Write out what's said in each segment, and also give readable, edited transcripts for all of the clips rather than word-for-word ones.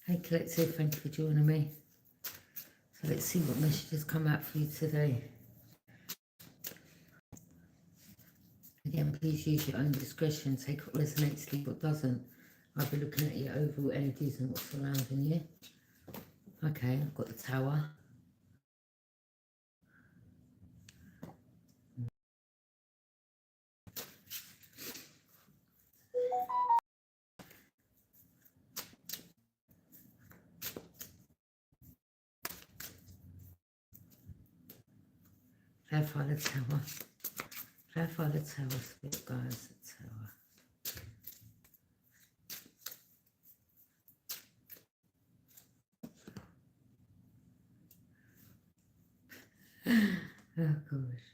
Hey Collective, thank you for joining me. So let's see what messages come out for you today. Again, please use your own discretion. Take what resonates, leave what doesn't. I'll be looking at your overall energies and what's surrounding you. Okay, I've got the Tower. Clarify the Tower. Clarify the Tower, Spirit Guides, the Tower. Oh gosh.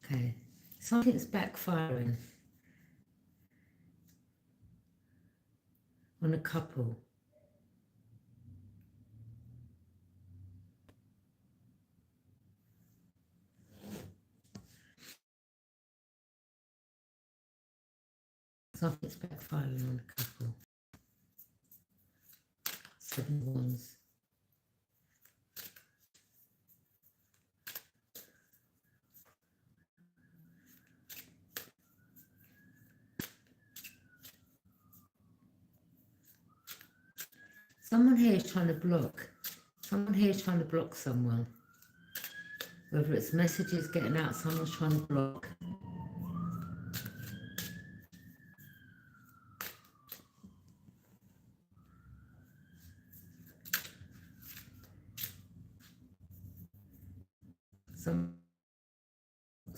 Okay, something's backfiring on a couple. Something's backfiring on a couple. 7 of Wands. Someone here is trying to block. Someone here is trying to block someone. Whether it's messages getting out, someone's trying to block.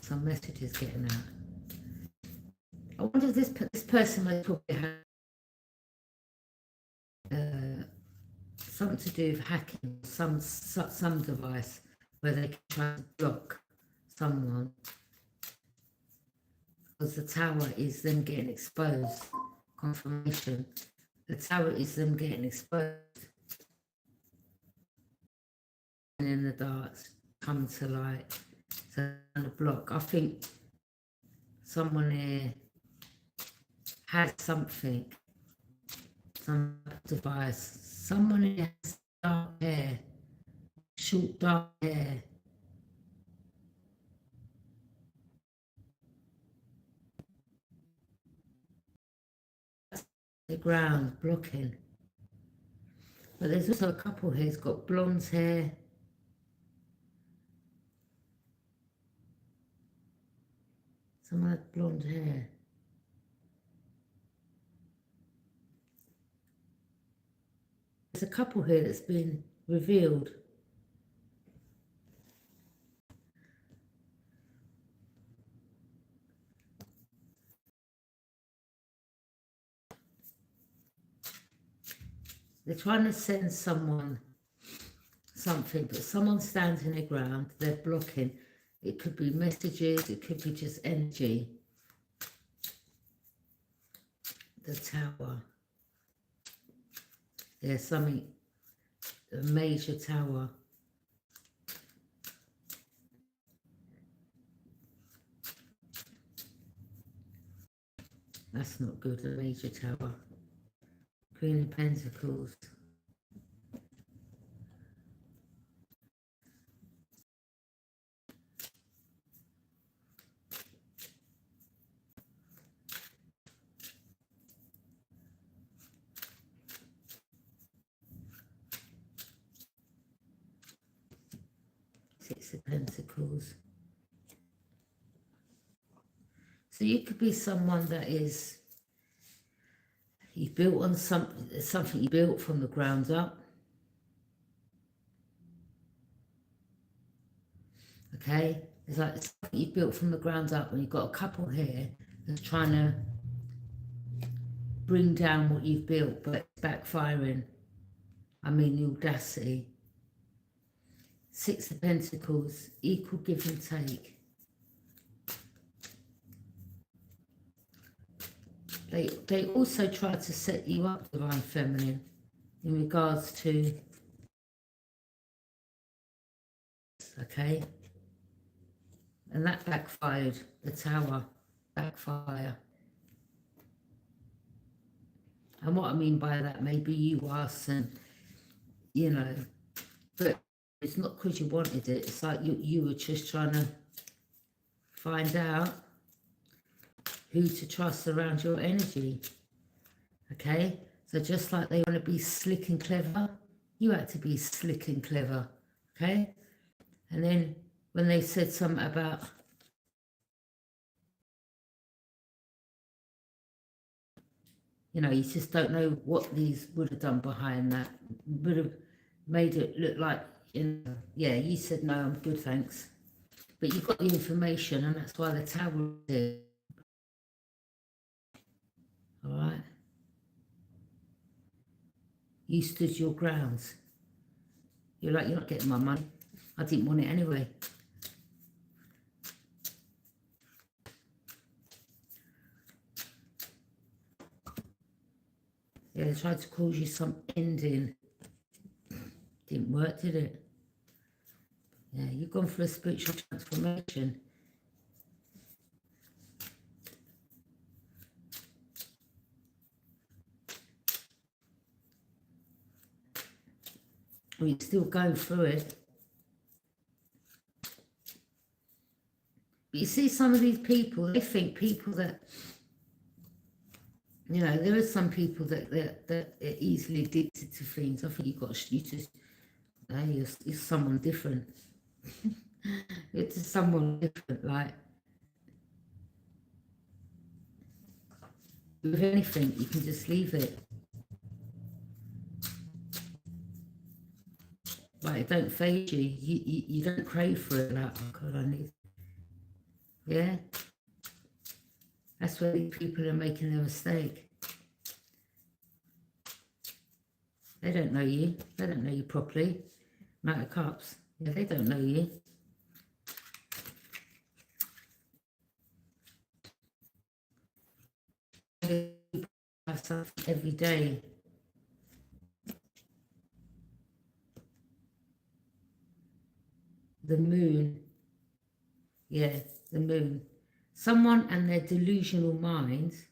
Some messages getting out. I wonder if this person may probably have something to do with hacking, some device where they can try to block someone. Because the Tower is them getting exposed. Confirmation. The Tower is them getting exposed. And in the dark, come to light. So the block. I think someone here has something, some device. Someone here has dark hair, short dark hair. The ground blocking. But there's also a couple here who's got blonde hair. Someone had blonde hair. There's a couple here that's been revealed. They're trying to send someone something, but someone stands in the ground, they're blocking. It could be messages, it could be just energy. The Tower. There's something, a major tower. That's not good, a major tower. Queen of Pentacles. Six of Pentacles. So you could be someone that is, you built on something you built from the ground up. Okay, it's like something you built from the ground up, and you've got a couple here that's trying to bring down what you've built, but it's backfiring. I mean, the audacity. Six of Pentacles, equal give and take. They also try to set you up, Divine Feminine, in regards to, okay, And that backfired. The Tower backfire. And what I mean by that, maybe you, us, and you know, but it's not because you wanted it. It's like you were just trying to find out who to trust around your energy. Okay, so just like they want to be slick and clever, you had to be slick and clever. Okay, and then when they said something about you just don't know what these would have done behind that. Would have made it look like, yeah, you said, no, I'm good, thanks. But you got the information, and that's why the Tower did. All right? You stood your grounds. You're like, you're not getting my money. I didn't want it anyway. Yeah, they tried to cause you some ending. Didn't work, did it? Yeah, you've gone through a spiritual transformation. Well, you're still going through it. But you see some of these people, they think people that, there are some people that are easily addicted to things. I think you're someone different. It's someone different, like, with anything, you can just leave it. Like, it don't phase you. You don't crave for it, like, oh God, I need. Yeah? That's where these people are making their mistake. They don't know you. They don't know you properly. Knight of Cups. Yeah, they don't know you. They have something every day. The moon. Yeah, the moon. Someone and their delusional minds.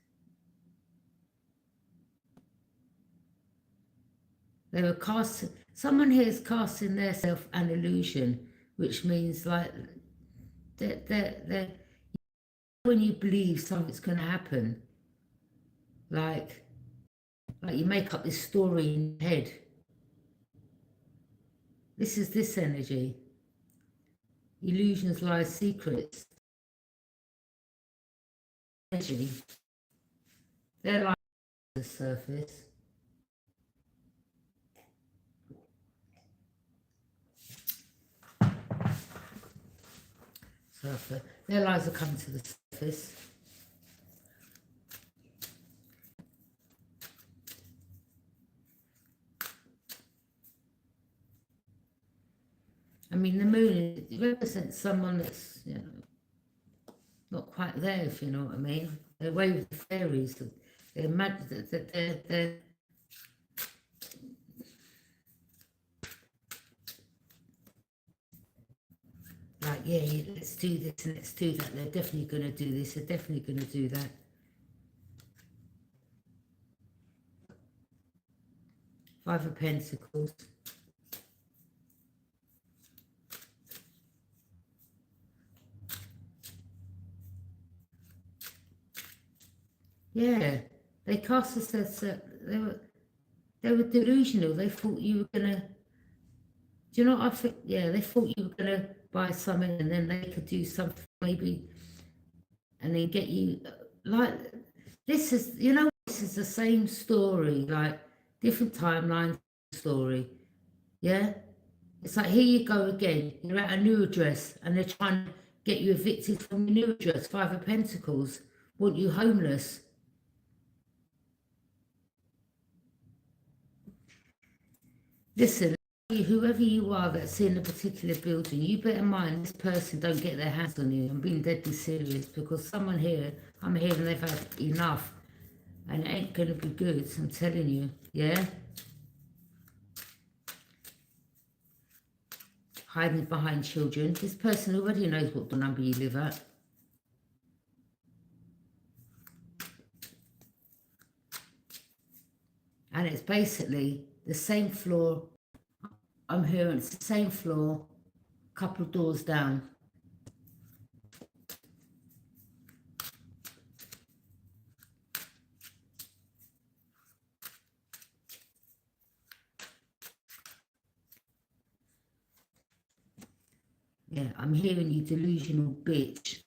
They were casting. Someone here is casting their self an illusion, which means like they're when you believe something's going to happen, like you make up this story in your head. This is this energy. Illusions lie secrets. Energy. They're like the surface. Their lies are coming to the surface. I mean, the moon represents someone that's, not quite there, if you know what I mean. They're away with the fairies. They're mad. They're like, yeah, let's do this and let's do that. They're definitely going to do this. They're definitely going to do that. Five of Pentacles. Yeah, they cast us as they were delusional. They thought you were gonna. Do you know what I think? Yeah, they thought you were gonna buy something and then they could do something maybe, and then get you like this is this is the same story, like different timeline story. Yeah, it's like here you go again. You're at a new address and they're trying to get you evicted from your new address. Five of Pentacles want you homeless. Listen, whoever you are that's in a particular building, you better mind this person don't get their hands on you. I'm being deadly serious because someone here, I'm hearing they've had enough and it ain't going to be good, I'm telling you, yeah? hiding behind children. This person already knows what the number you live at. And it's basically the same floor. I'm hearing it's the same floor, couple of doors down. Yeah, I'm hearing you delusional bitch.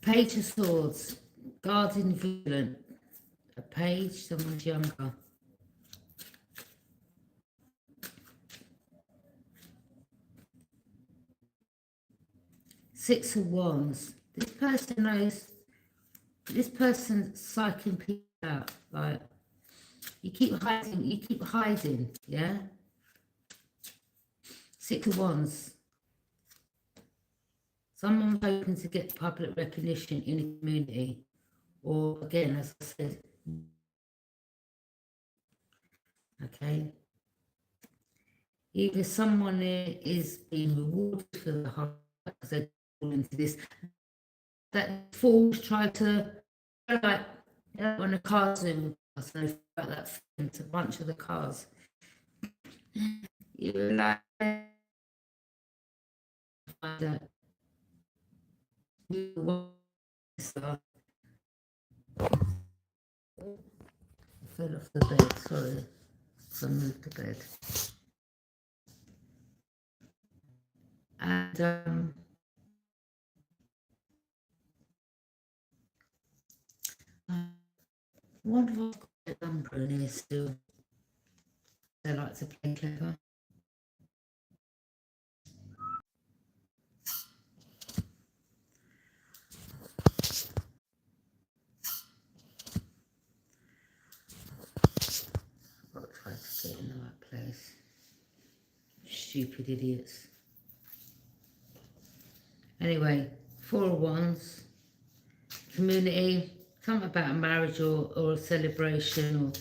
Page of Swords, guardian vigilant. A page, someone's younger. Six of Wands. This person knows, this person's psyching people out. Like, you keep hiding, yeah? Six of Wands. Someone's hoping to get public recognition in the community. Or, again, as I said, okay? Either someone is being rewarded for the hard work because they're into this. That fools try to, like, you know, when a car's in, so about that film, it's a bunch of the cars. You're like, find out who was I fell off the bed, sorry. So I moved the bed. And I wonder if I've got a number in here still. They like to play clever. I've got to try to get in the right place. Stupid idiots. Anyway, Four of Wands, community, something about a marriage or a celebration, or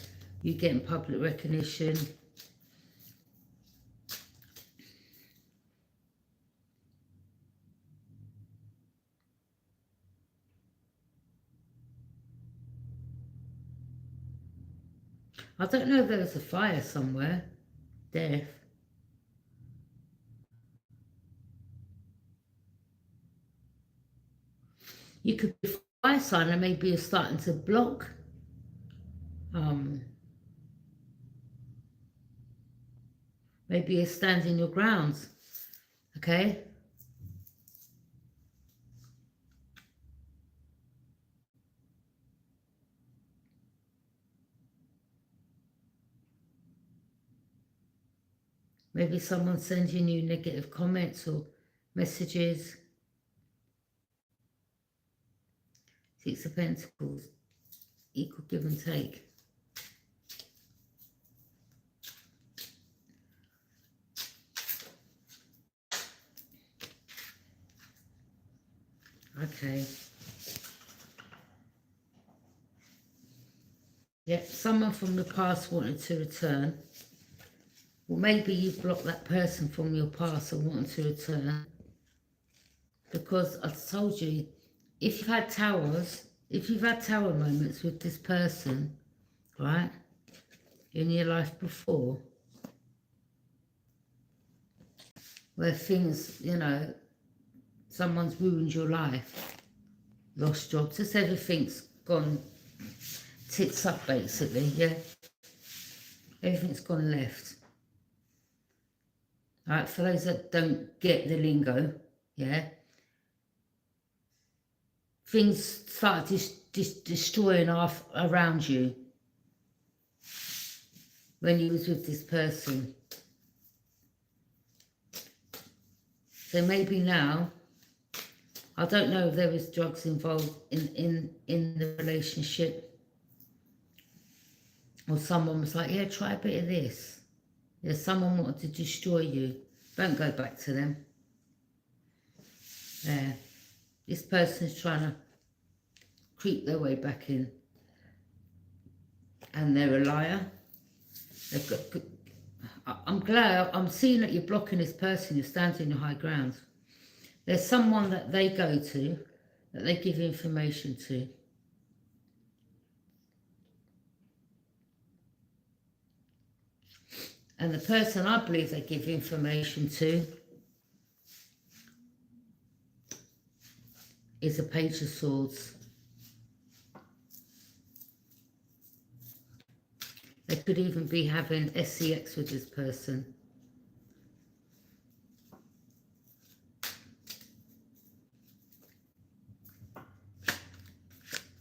you getting public recognition. I don't know if there's a fire somewhere. Death. You could be a fire sign and maybe you're starting to block. Maybe you're standing your grounds. Okay? Maybe someone's sending you negative comments or messages. Six of Pentacles. Equal give and take. Okay. Yep, someone from the past wanted to return. Well, maybe you blocked that person from your past and wanted to return. Because I told you, if you've had tower moments with this person, right, in your life before, where things, you know, someone's ruined your life, lost jobs, just everything's gone tits up basically, yeah? Everything's gone left. All right, for those that don't get the lingo, yeah? Things start destroying off around you when you was with this person. So maybe now, I don't know if there was drugs involved in the relationship, or someone was like, yeah, try a bit of this. Yeah, someone wanted to destroy you. Don't go back to them. Yeah, this person's trying to creep their way back in. And they're a liar. They've got good, I'm glad, I'm seeing that you're blocking this person, you're standing your high ground. There's someone that they go to, that they give information to. And the person I believe they give information to is a Page of Swords. They could even be having SCX with this person.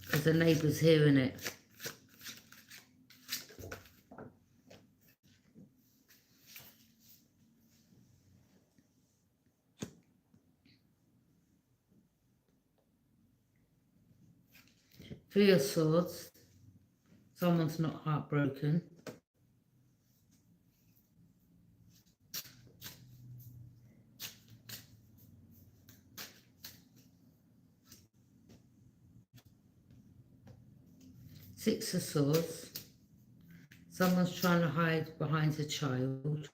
Because the neighbour's hearing it. Three of Swords. Someone's not heartbroken. Six of Swords. Someone's trying to hide behind a child.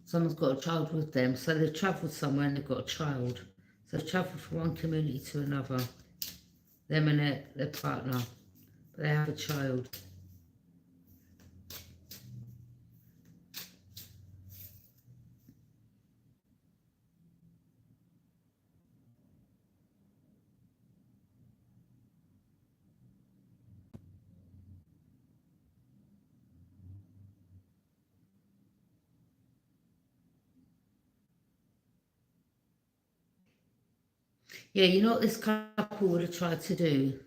Someone's got a child with them. So they've travelled somewhere and they've got a child. So they've travelled from one community to another. Them and their partner. But they have a child. Yeah, you know what this couple would have tried to do?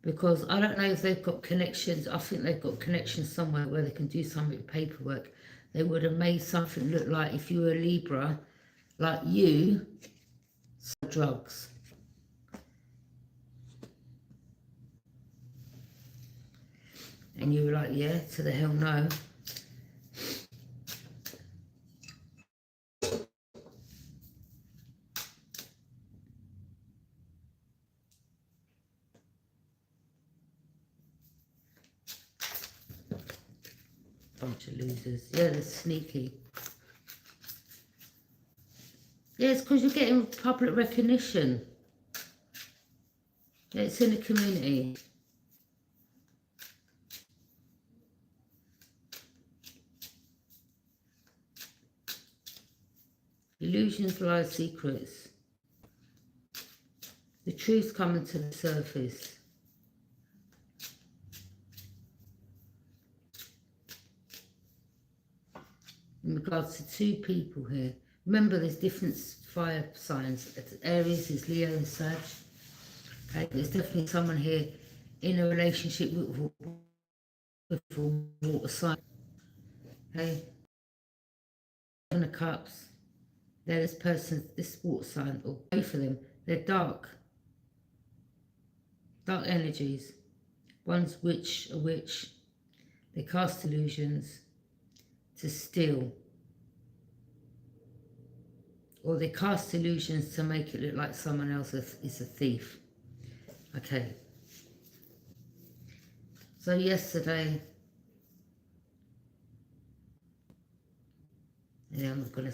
Because I don't know if they've got connections. I think they've got connections somewhere where they can do something with paperwork. They would have made something look like, if you were a Libra, like you sold drugs. And you were like, yeah, to the hell no. Bunch of losers. Yeah, they're sneaky. Yeah, it's because you're getting public recognition. Yeah, it's in the community. Illusions lie secrets. The truth's coming to the surface. In regards to two people here. Remember, there's different fire signs. Aries is Leo and Sag. Okay, there's definitely someone here in a relationship with a water sign. Okay, Seven of Cups. They're this person, this water sign, or both of them. They're dark energies. One's a witch. They cast illusions to steal. Or they cast illusions to make it look like someone else is a thief. Okay. So yesterday, yeah, I'm not gonna,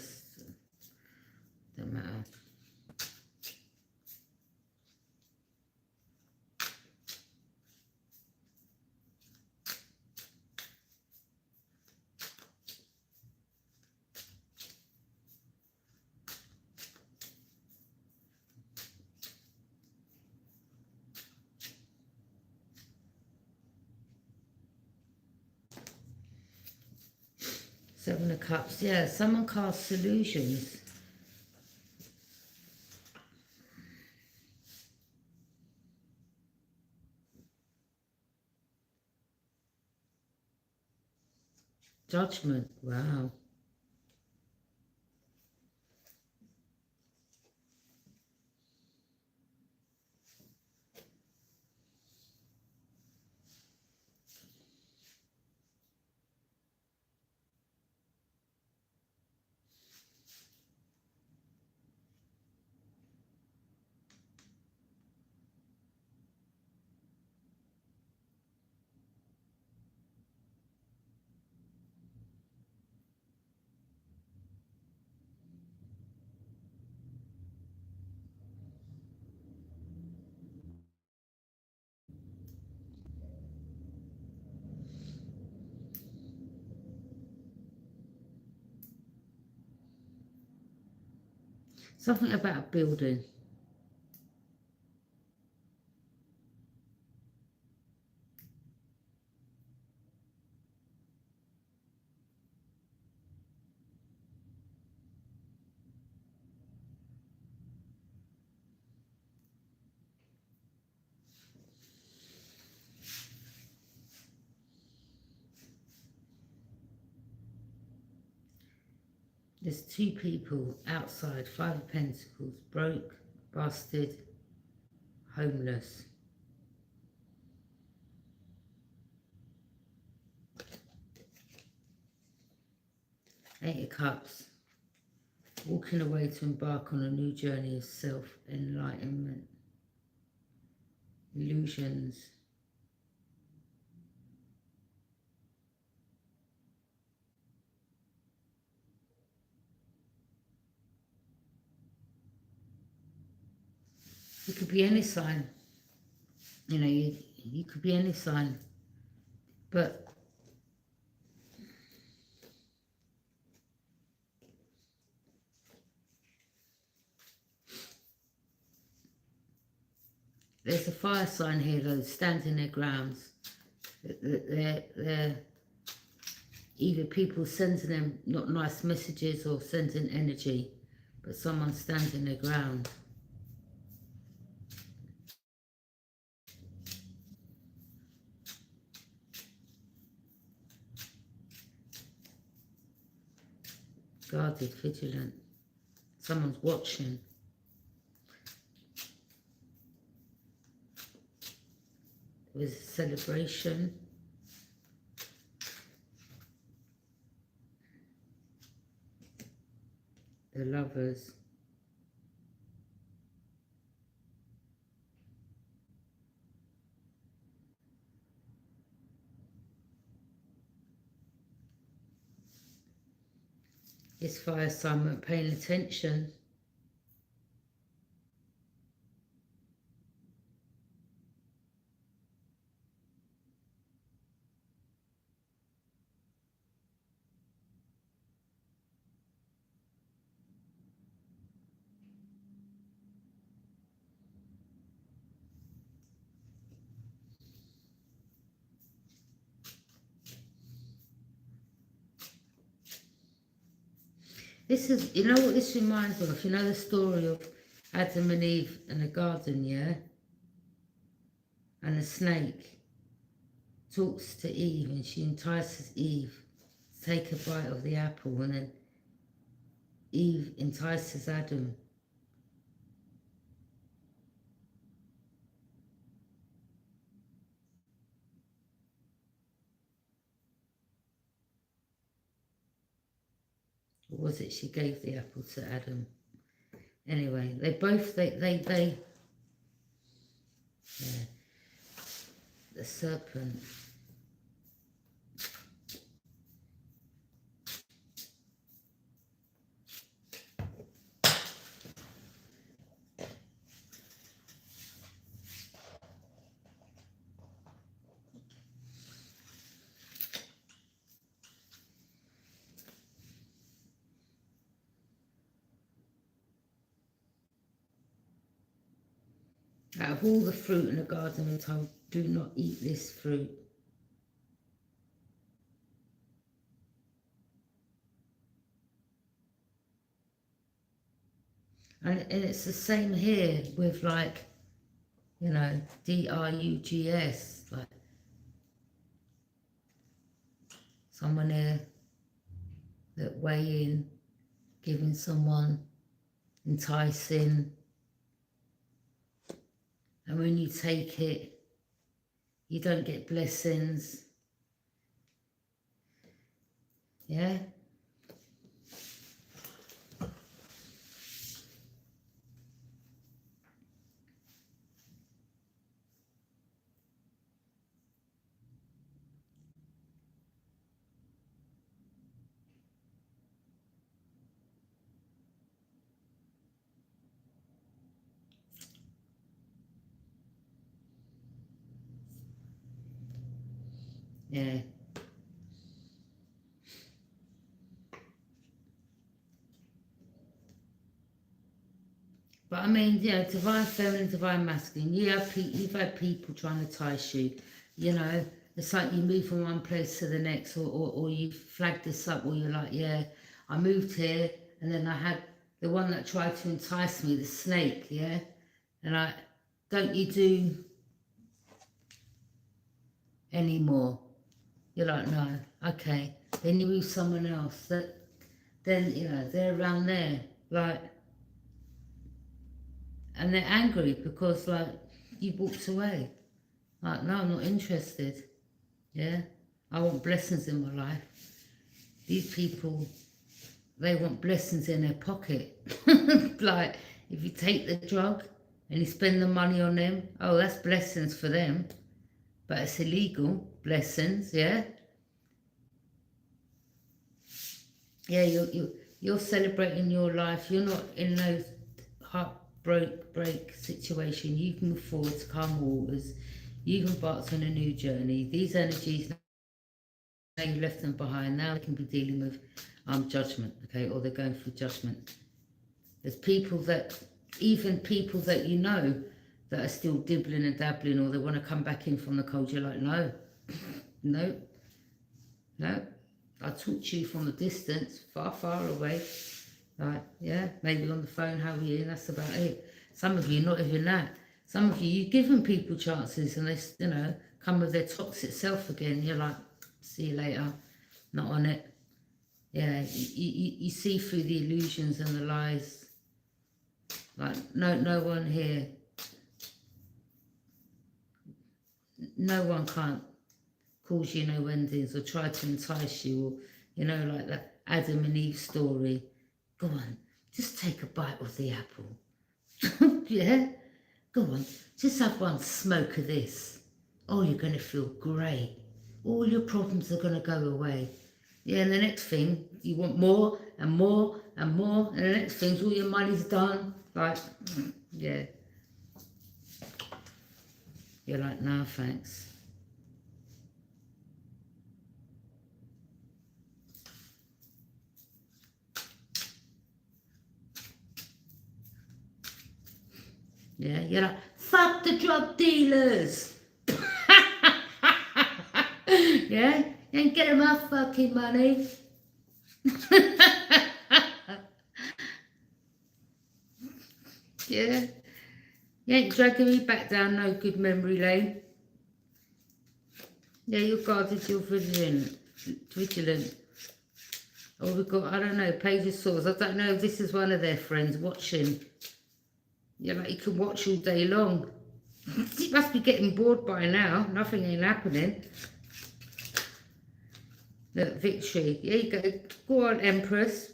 don't matter. Seven of Cups, yeah, someone casts illusions. Judgment, wow. Something about a building. There's two people outside, Five of Pentacles, broke, busted, homeless. Eight of Cups, walking away to embark on a new journey of self-enlightenment. Illusions. You could be any sign. You know, you could be any sign. But there's a fire sign here, though, standing their grounds. They're either people sending them not nice messages or sending energy, but someone standing their ground. Guarded, vigilant. Someone's watching. There's a celebration. The Lovers. This fire sign weren't paying attention. This is, you know what this reminds me of? You know the story of Adam and Eve in the garden, yeah? And the snake talks to Eve and she entices Eve to take a bite of the apple, and then Eve entices Adam. Or was it she gave the apple to Adam? Anyway, they both, yeah. The serpent. Out of all the fruit in the garden, we're told, do not eat this fruit. And it's the same here with, like, you know, drugs, like someone there that weighing, giving someone, enticing, and when you take it, you don't get blessings. Yeah? Yeah. But I mean, you know, divine feminine, divine masculine. You've had people trying to entice you. You know, it's like you move from one place to the next, or you flag this up, or you're like, yeah, I moved here, and then I had the one that tried to entice me, the snake, yeah, and don't you do anymore? You're like, no, okay. Then you move someone else then you know they're around there, like, and they're angry because like you walked away. Like, no, I'm not interested. Yeah, I want blessings in my life. These people, they want blessings in their pocket. Like, if you take the drug and you spend the money on them, oh, that's blessings for them, but it's illegal blessings. Yeah, yeah, you're celebrating your life. You're not in those break situation. You can move forward to calm waters. You've embarked on a new journey. These energies, now you left them behind. Now they can be dealing with judgment, okay, or they're going through judgment. There's people that, even people that you know, that are still dibbling and dabbling, or they want to come back in from the cold. You're like, no, no, no. I talk to you from a distance, far, far away. Like, yeah, maybe on the phone, how are you? And that's about it. Some of you, not even that. Some of you, you've given people chances and they, you know, come with their toxic self again. You're like, see you later, not on it. Yeah, you see through the illusions and the lies. Like, no one here, no one can't cause you no endings or try to entice you, or, you know, like that Adam and Eve story. Go on, just take a bite of the apple. Yeah, go on, just have one smoke of this. Oh, you're going to feel great. All your problems are going to go away. Yeah, and the next thing, you want more and more and more, and the next thing, all your money's done. Like, yeah. You're like, no, thanks. Yeah, you're like, fuck the drug dealers. Yeah, you ain't getting my fucking money. Yeah, you ain't dragging me back down no good memory lane. Yeah, you're guarded, you're vigilant. Or we've got, I don't know, Page of Swords. I don't know if this is one of their friends watching. Yeah, like you can watch all day long. You must be getting bored by now. Nothing ain't happening. Look, victory. Here you go. Go on, Empress.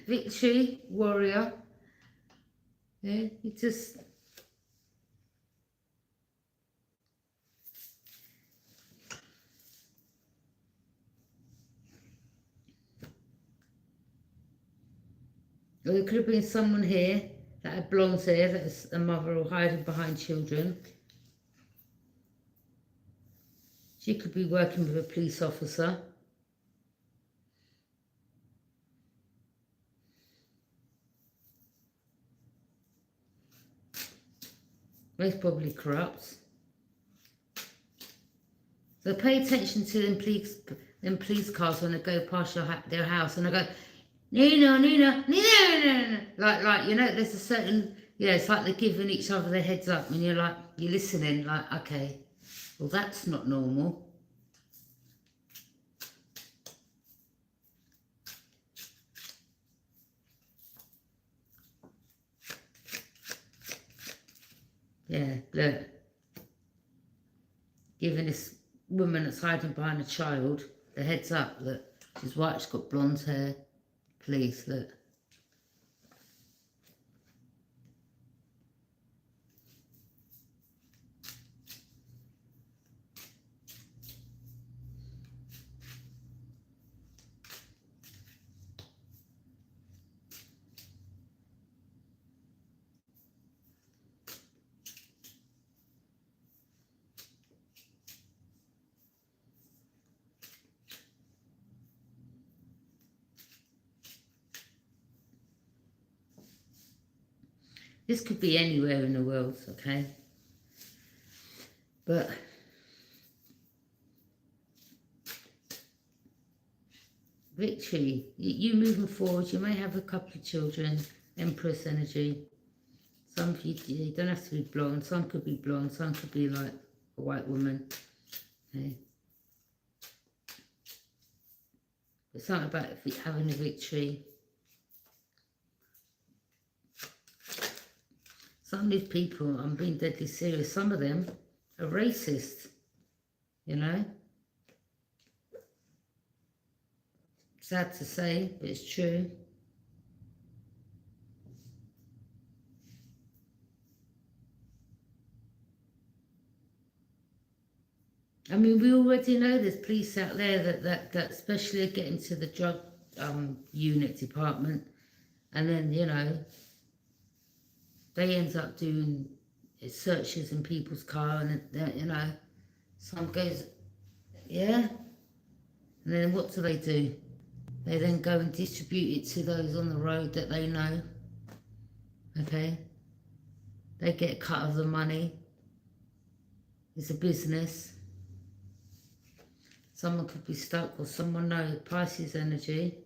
Victory, warrior. Yeah, you just... Or there could have been someone here that had blonde hair, that's a mother or hiding behind children. She could be working with a police officer. Most probably corrupt. So pay attention to them police cars when they go past their house and they go, Nina, Nina, Nina, Nina. Like, you know, there's a certain, yeah, it's like they're giving each other their heads up and you're like, you're listening, like, okay, well, that's not normal. Yeah, look. Giving this woman that's hiding behind a child the heads up that she's white, she's got blonde hair. Please, look. This could be anywhere in the world, okay? But victory, you moving forward, you may have a couple of children, Empress energy. Some of you don't have to be blonde, some could be blonde, some could be like a white woman. Okay? But something about having a victory. Some of these people, I'm being deadly serious, some of them are racist, you know? Sad to say, but it's true. I mean, we already know there's police out there that especially get into the drug unit department, and then, you know, they end up doing searches in people's car, and, you know, some goes, yeah, and then what do? They then go and distribute it to those on the road that they know, okay? They get a cut of the money. It's a business. Someone could be stuck, or someone knows Pisces energy.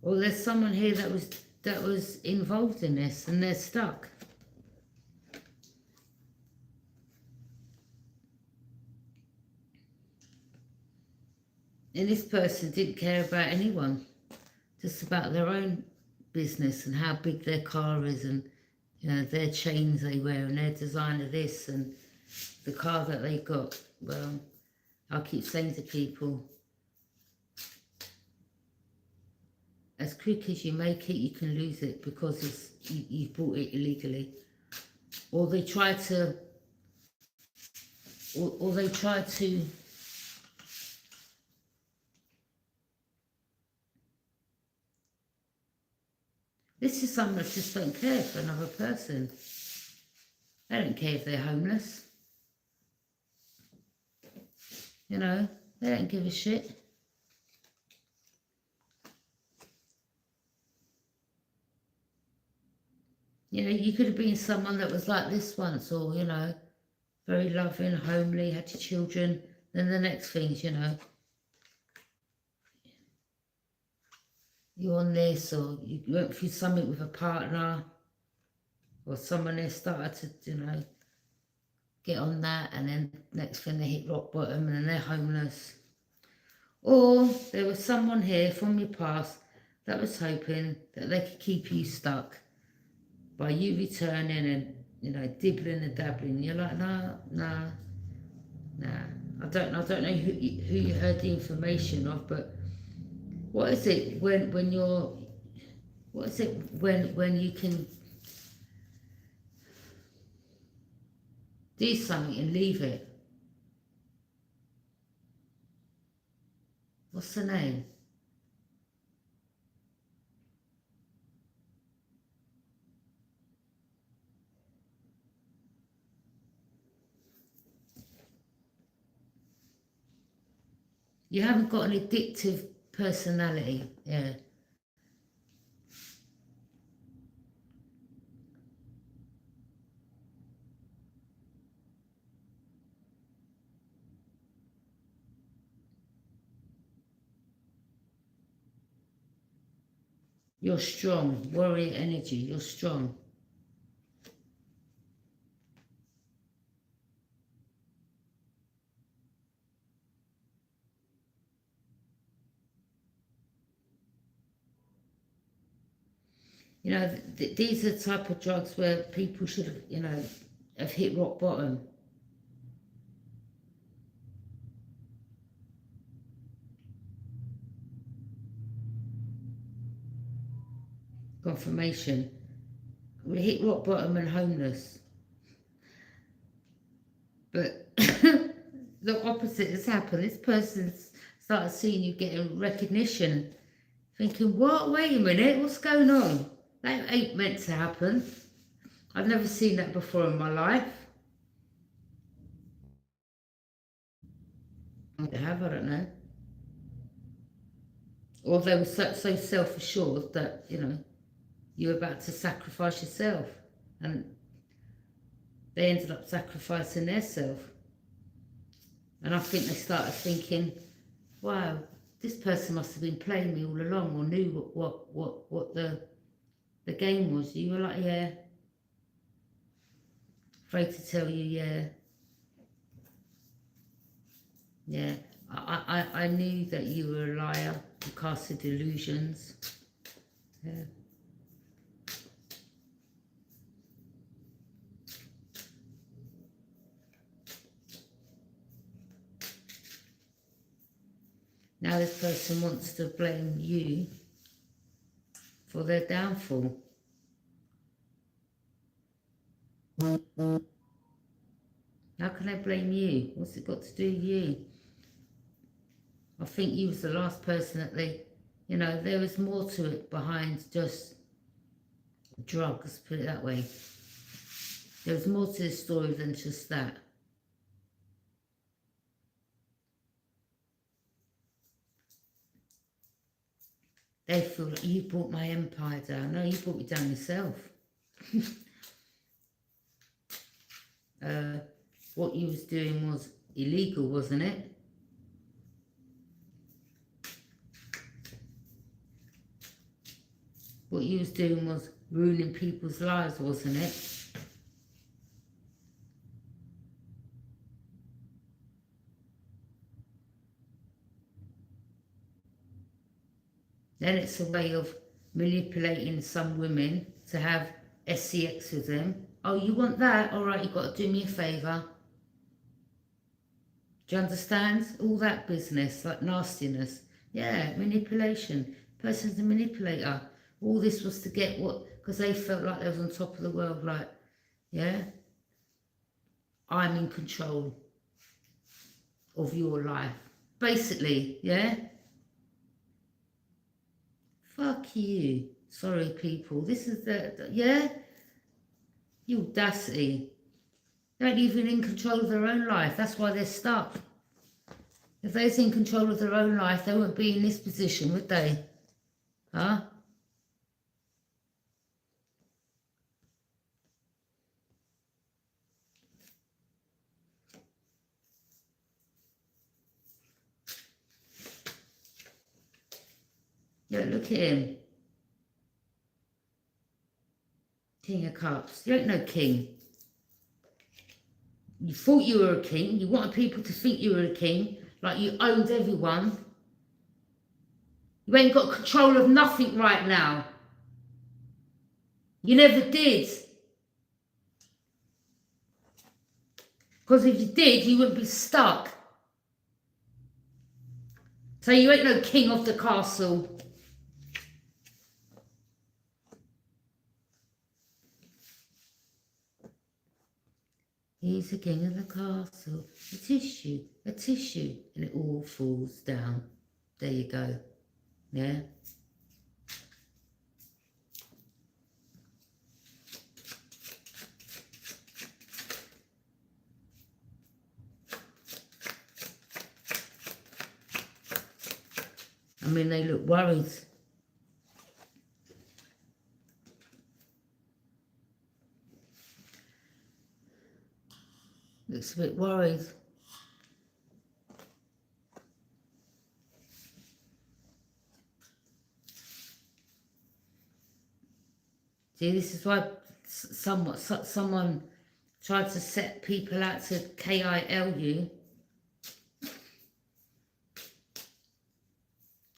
Or there's someone here that was involved in this and they're stuck. And this person didn't care about anyone, just about their own business and how big their car is, and, you know, their chains they wear and their design of this and the car that they got. Well, I keep saying to people, as quick as you make it, you can lose it, because you bought it illegally. Or they try to, or they try to this is someone that just don't care for another person. They don't care if they're homeless. You know, they don't give a shit. You know, you could have been someone that was like this once, or, you know, very loving, homely, had your children. Then the next things, you know, you're on this, or you went through something with a partner, or someone there started to, you know, get on that, and then next thing they hit rock bottom and then they're homeless. Or there was someone here from your past that was hoping that they could keep you stuck by you returning and, you know, dibbling and dabbling. You're like, no. I don't know who you heard the information of, but what is it when you're, what is it when you can do something and leave it? What's the name? You haven't got an addictive personality, yeah. You're strong, warrior energy, you're strong. You know, these are the type of drugs where people should have, you know, have hit rock bottom. Confirmation. We hit rock bottom and homeless. But the opposite has happened. This person's started seeing you getting recognition, thinking, what? Wait a minute, what's going on? That ain't meant to happen. I've never seen that before in my life. I have, I don't know. Or they were so self-assured that, you know, you were about to sacrifice yourself. And they ended up sacrificing their self. And I think they started thinking, wow, this person must have been playing me all along, or knew what the game was. You were like, yeah. Afraid to tell you, yeah. Yeah. I knew that you were a liar. You casted illusions. Yeah. Now this person wants to blame you for their downfall. How can they blame you? What's it got to do with you? I think you was the last person that they, you know, there was more to it behind just drugs, put it that way. There was more to this story than just that. They feel like you brought my empire down. No, you brought me down yourself. What you was doing was illegal, wasn't it? What you was doing was ruining people's lives, wasn't it? Then it's a way of manipulating some women to have SCX with them. Oh, you want that? All right, you've got to do me a favour. Do you understand? All that business, like nastiness. Yeah, manipulation. Person's a manipulator. All this was to get what? Because they felt like they was on top of the world, like, yeah, I'm in control of your life. Basically, yeah? Fuck you. Sorry, people. This is yeah? You audacity. They're not even in control of their own life. That's why they're stuck. If they was in control of their own life, they wouldn't be in this position, would they? Huh? Yeah, look at him. King of Cups. You ain't no king. You thought you were a king. You wanted people to think you were a king. Like you owned everyone. You ain't got control of nothing right now. You never did. Because if you did, you wouldn't be stuck. So you ain't no king of the castle. He's the king of the castle. A tissue, and it all falls down. There you go. Yeah. I mean, they look worried. Looks a bit worried. See, this is why someone tried to set people out to kill you.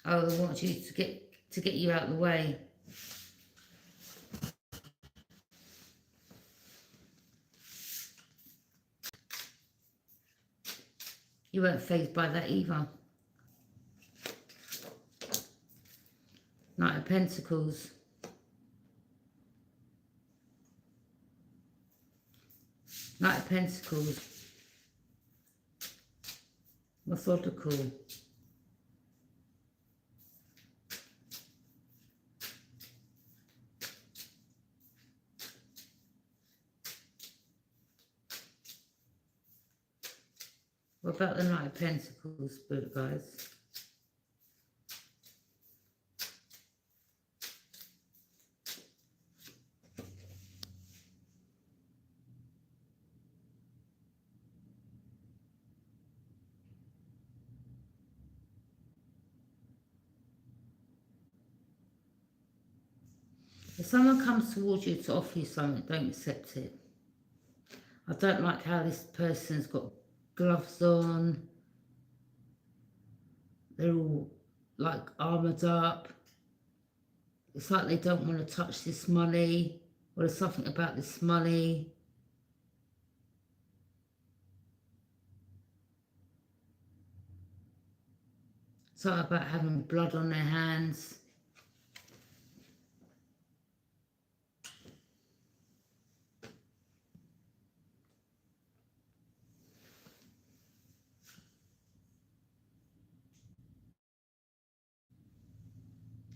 Oh, they want you to get you out of the way. You weren't fazed by that either. Knight of Pentacles. Knight of Pentacles. Methodical. What about the Knight of Pentacles, Spirit guys? If someone comes towards you to offer you something, don't accept it. I don't like how this person's got gloves on. They're all like armoured up. It's like they don't want to touch this money, or there's something about this money. Something about having blood on their hands.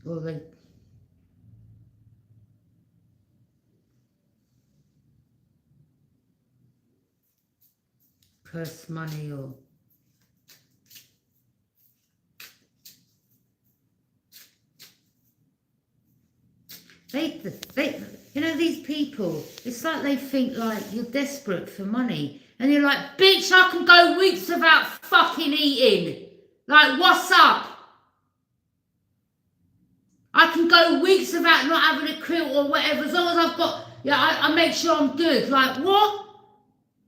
Or they curse money, or they, you know, these people, it's like they think like you're desperate for money. And you're like, bitch, I can go weeks without fucking eating. Like, what's up? I can go weeks without not having a krill or whatever, as long as I've got, yeah, I make sure I'm good. Like, what?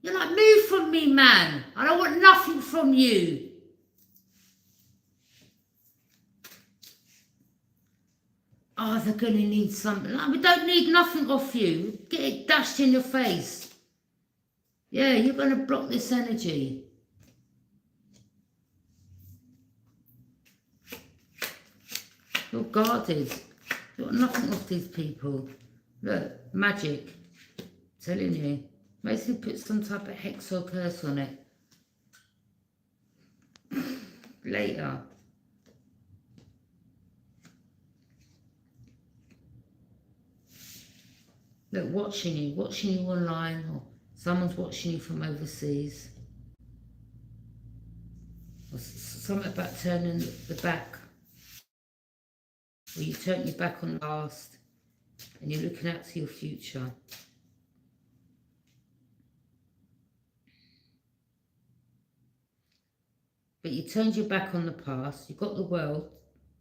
You're like, move from me, man. I don't want nothing from you. Oh, they're going to need something. Like, we don't need nothing off you. Get it dashed in your face. Yeah, you're going to block this energy. You're guarded. You've got nothing off these people. Look, magic. I'm telling you. Basically put some type of hex or curse on it. Later. Look, watching you online, or someone's watching you from overseas. Or something about turning the back. Or you turn your back on the past and you're looking out to your future. But you turned your back on the past, you've got the world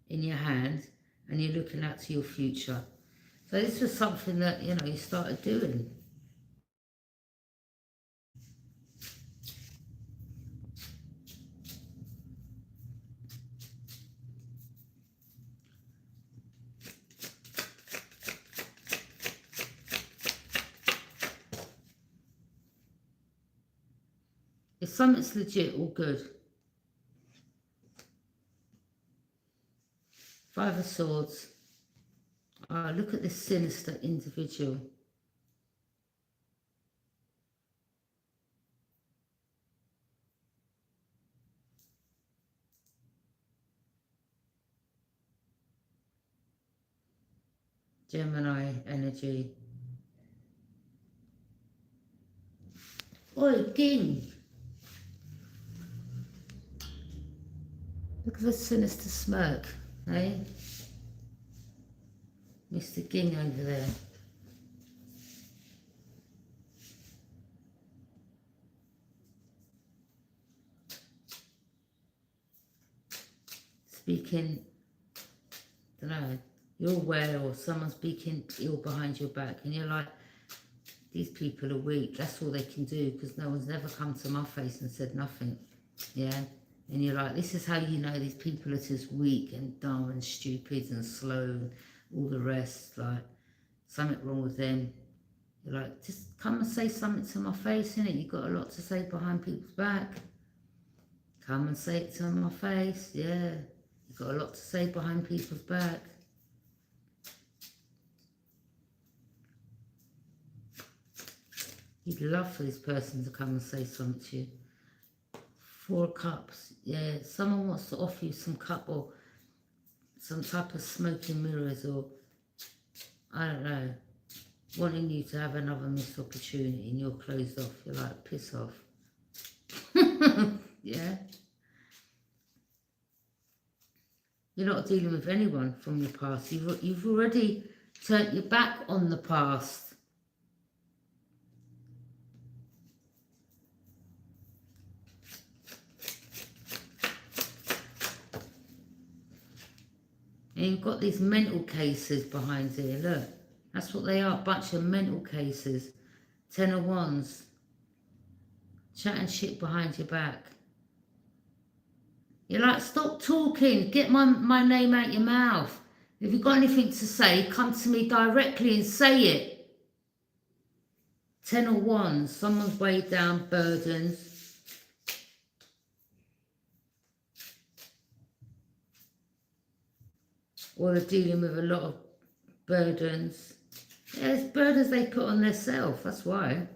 in your hand, and you're looking out to your future. So this was something that, you know, you started doing. If something's legit, all good. Five of Swords. Oh, look at this sinister individual. Gemini energy. Oi, King. Look at the sinister smirk, eh? Mr. Ging over there. Speaking, I don't know, you're aware, or someone's speaking ill behind your back, and you're like, these people are weak, that's all they can do, because no one's ever come to my face and said nothing, yeah? And you're like, this is how you know these people are just weak and dumb and stupid and slow and all the rest, like, something wrong with them. You're like, just come and say something to my face, innit? You've got a lot to say behind people's back. Come and say it to my face, yeah. You've got a lot to say behind people's back. You'd love for this person to come and say something to you. Four of Cups, yeah. Someone wants to offer you some cup or some type of smoking mirrors, or I don't know, wanting you to have another missed opportunity, and you're closed off. You're like, piss off. Yeah. You're not dealing with anyone from your past. You've already turned your back on the past. And you've got these mental cases behind here, look. That's what they are, a bunch of mental cases. 10 of Wands. Chatting shit behind your back. You're like, stop talking, get my name out your mouth. If you've got anything to say, come to me directly and say it. 10 of Wands, someone's weighed down burdens. Or they're dealing with a lot of burdens. Yeah, it's burdens they put on themselves, that's why.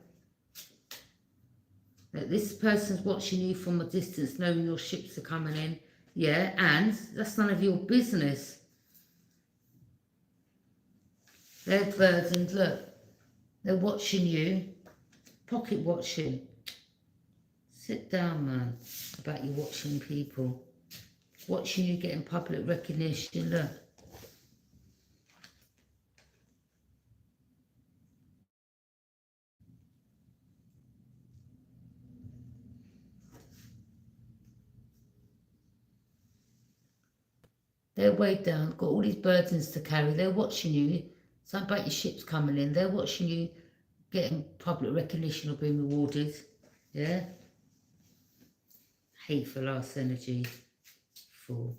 That this person's watching you from a distance, knowing your ships are coming in. Yeah, and that's none of your business. They're burdened, look. They're watching you. Pocket watching. Sit down, man, about you watching people. Watching you getting public recognition, look. They're weighed down, got all these burdens to carry. They're watching you. Something about your ships coming in. They're watching you getting public recognition or being rewarded. Yeah? Hateful ass energy. Fool.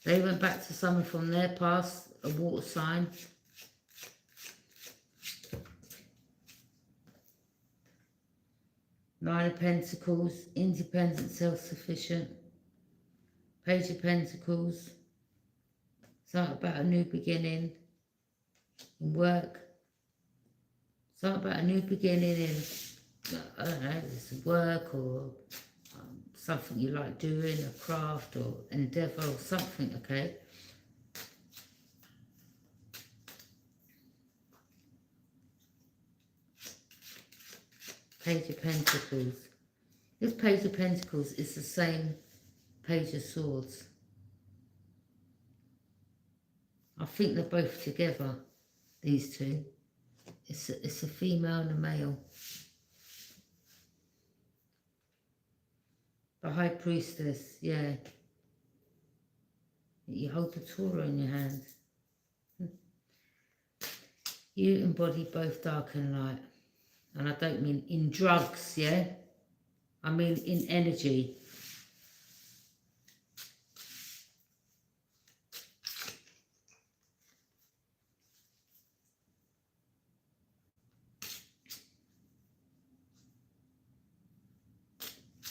They went back to someone from their past, a water sign. Nine of Pentacles, independent, self-sufficient. Page of Pentacles. Something about a new beginning in work. Something about a new beginning in, I don't know, it's work or something you like doing, a craft or endeavour or something, okay? Page of Pentacles. This Page of Pentacles is the same Page of Swords. I think they're both together, these two. It's a female and a male. The High Priestess, yeah. You hold the Torah in your hand. You embody both dark and light. And I don't mean in drugs, yeah? I mean in energy.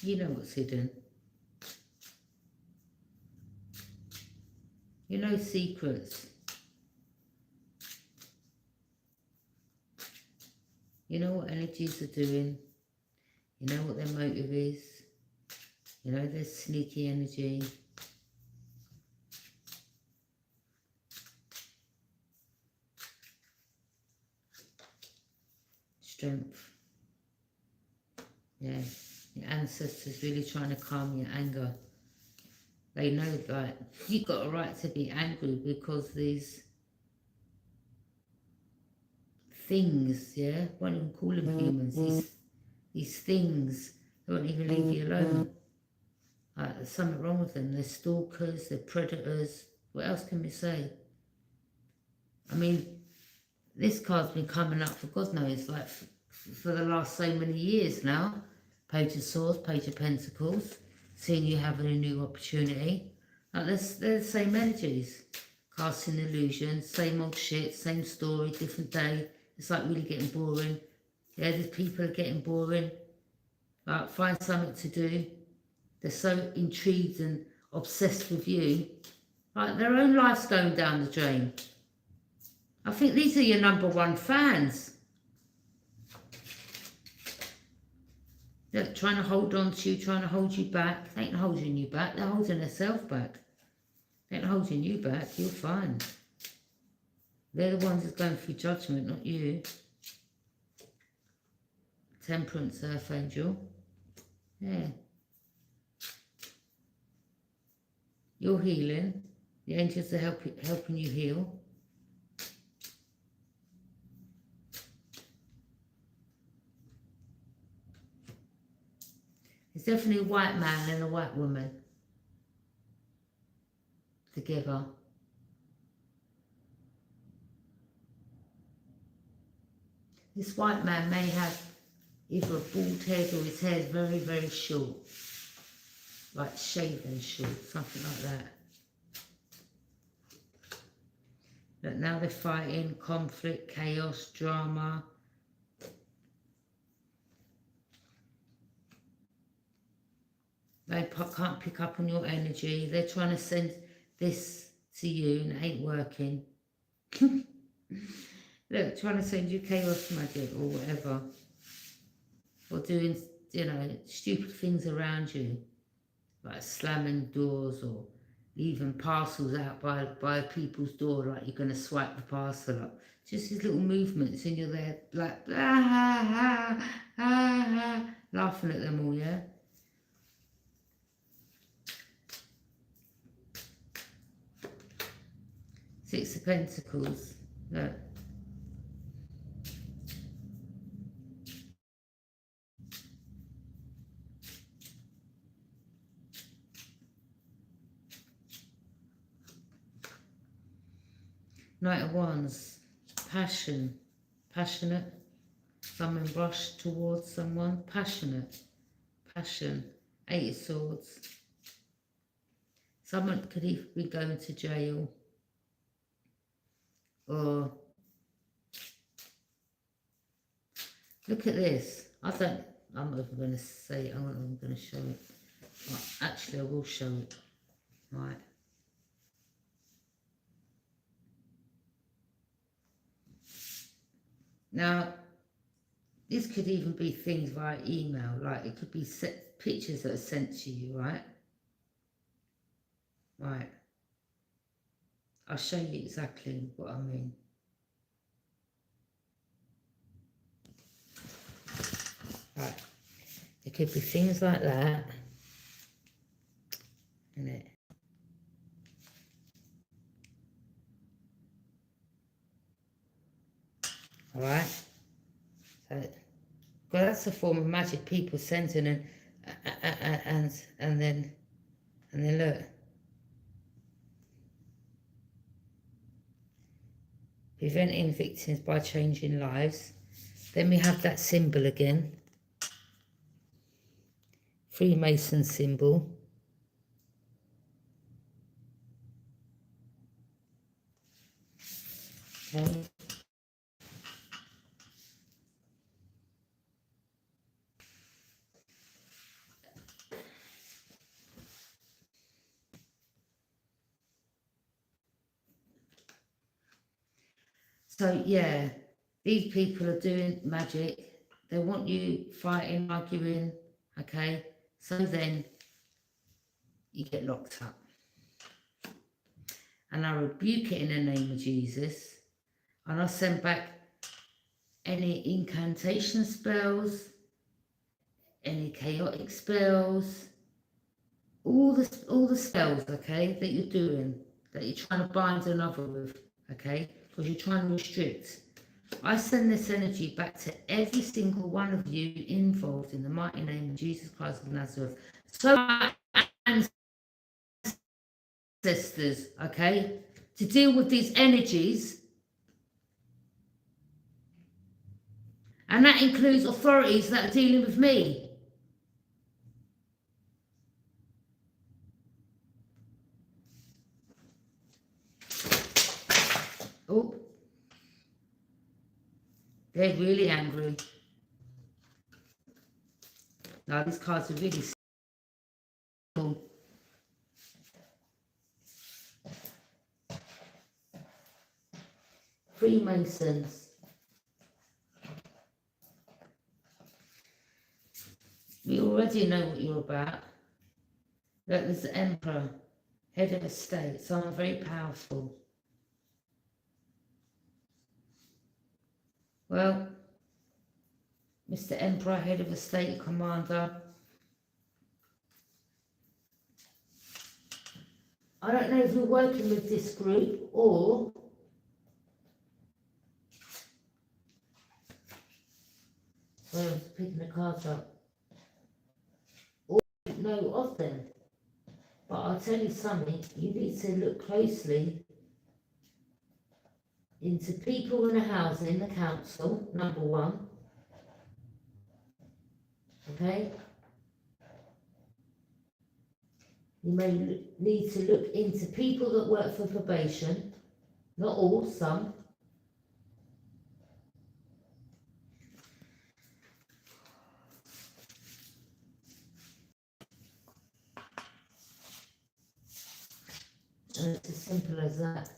You know what's hidden. You know secrets. You know what energies are doing. You know what their motive is. You know there's sneaky energy. Strength. Yeah. Your ancestors really trying to calm your anger. They know that you've got a right to be angry because these things, yeah, won't even call them humans, these things, they won't even leave you alone. There's something wrong with them. They're stalkers, they're predators. What else can we say? I mean, this card's been coming up for God knows, like for the last so many years now. Page of Swords, Page of Pentacles, seeing you having a new opportunity. Like they're the same energies. Casting illusions, same old shit, same story, different day. It's like really getting boring. Yeah, these people are getting boring. Like, find something to do. They're so intrigued and obsessed with you. Like, their own life's going down the drain. I think these are your #1 fans. They're trying to hold on to you, trying to hold you back. They ain't holding you back. They're holding themselves back. They ain't holding you back. You're fine. They're the ones that's going through judgment, not you. Temperance, Earth Angel. Yeah. You're healing. The angels are helping you heal. It's definitely a white man and a white woman. together. This white man may have either a bald head or his hair is very, very short. Like shaven short, something like that. But now they're fighting, conflict, chaos, drama. They can't pick up on your energy. They're trying to send this to you and it ain't working. Look, trying to send you chaos magic or whatever. Or doing, you know, stupid things around you. Like slamming doors or leaving parcels out by people's door, like you're going to swipe the parcel up. Just these little movements and you're there like, laughing at them all, yeah? Six of Pentacles, look. Knight of Wands, passion, passionate. Someone rushed towards someone, passionate, passion. Eight of Swords. Someone could even be going to jail. Or, look at this. I'm not even going to say it, I'm not even going to show it. Well, actually, I will show it. Right. Now, this could even be things via email, like it could be pictures that are sent to you, right? Right. I'll show you exactly what I mean. Right. It could be things like that. Innit? Alright? So, well, that's a form of magic people sending and then look. Preventing victims by changing lives. Then we have that symbol again. Freemason symbol. Okay. So yeah, these people are doing magic. They want you fighting, arguing, okay? So then you get locked up. And I rebuke it in the name of Jesus. And I send back any incantation spells, any chaotic spells, all the spells, okay, that you're doing, that you're trying to bind another with, okay, because you're trying to restrict. I send this energy back to every single one of you involved in the mighty name of Jesus Christ of Nazareth. So my ancestors, okay, to deal with these energies, and that includes authorities that are dealing with me. Oh, they're really angry. Now these cards are really simple. Freemasons. We already know what you're about. Look, there's the Emperor, head of a state, someone very powerful. Well, Mr. Emperor, head of a state, commander. I don't know if you're working with this group or sorry, I was picking the cards up. Or you know of them. But I'll tell you something, you need to look closely into people in the housing, the council, number one, okay? You may need to look into people that work for probation, not all, some. And it's as simple as that.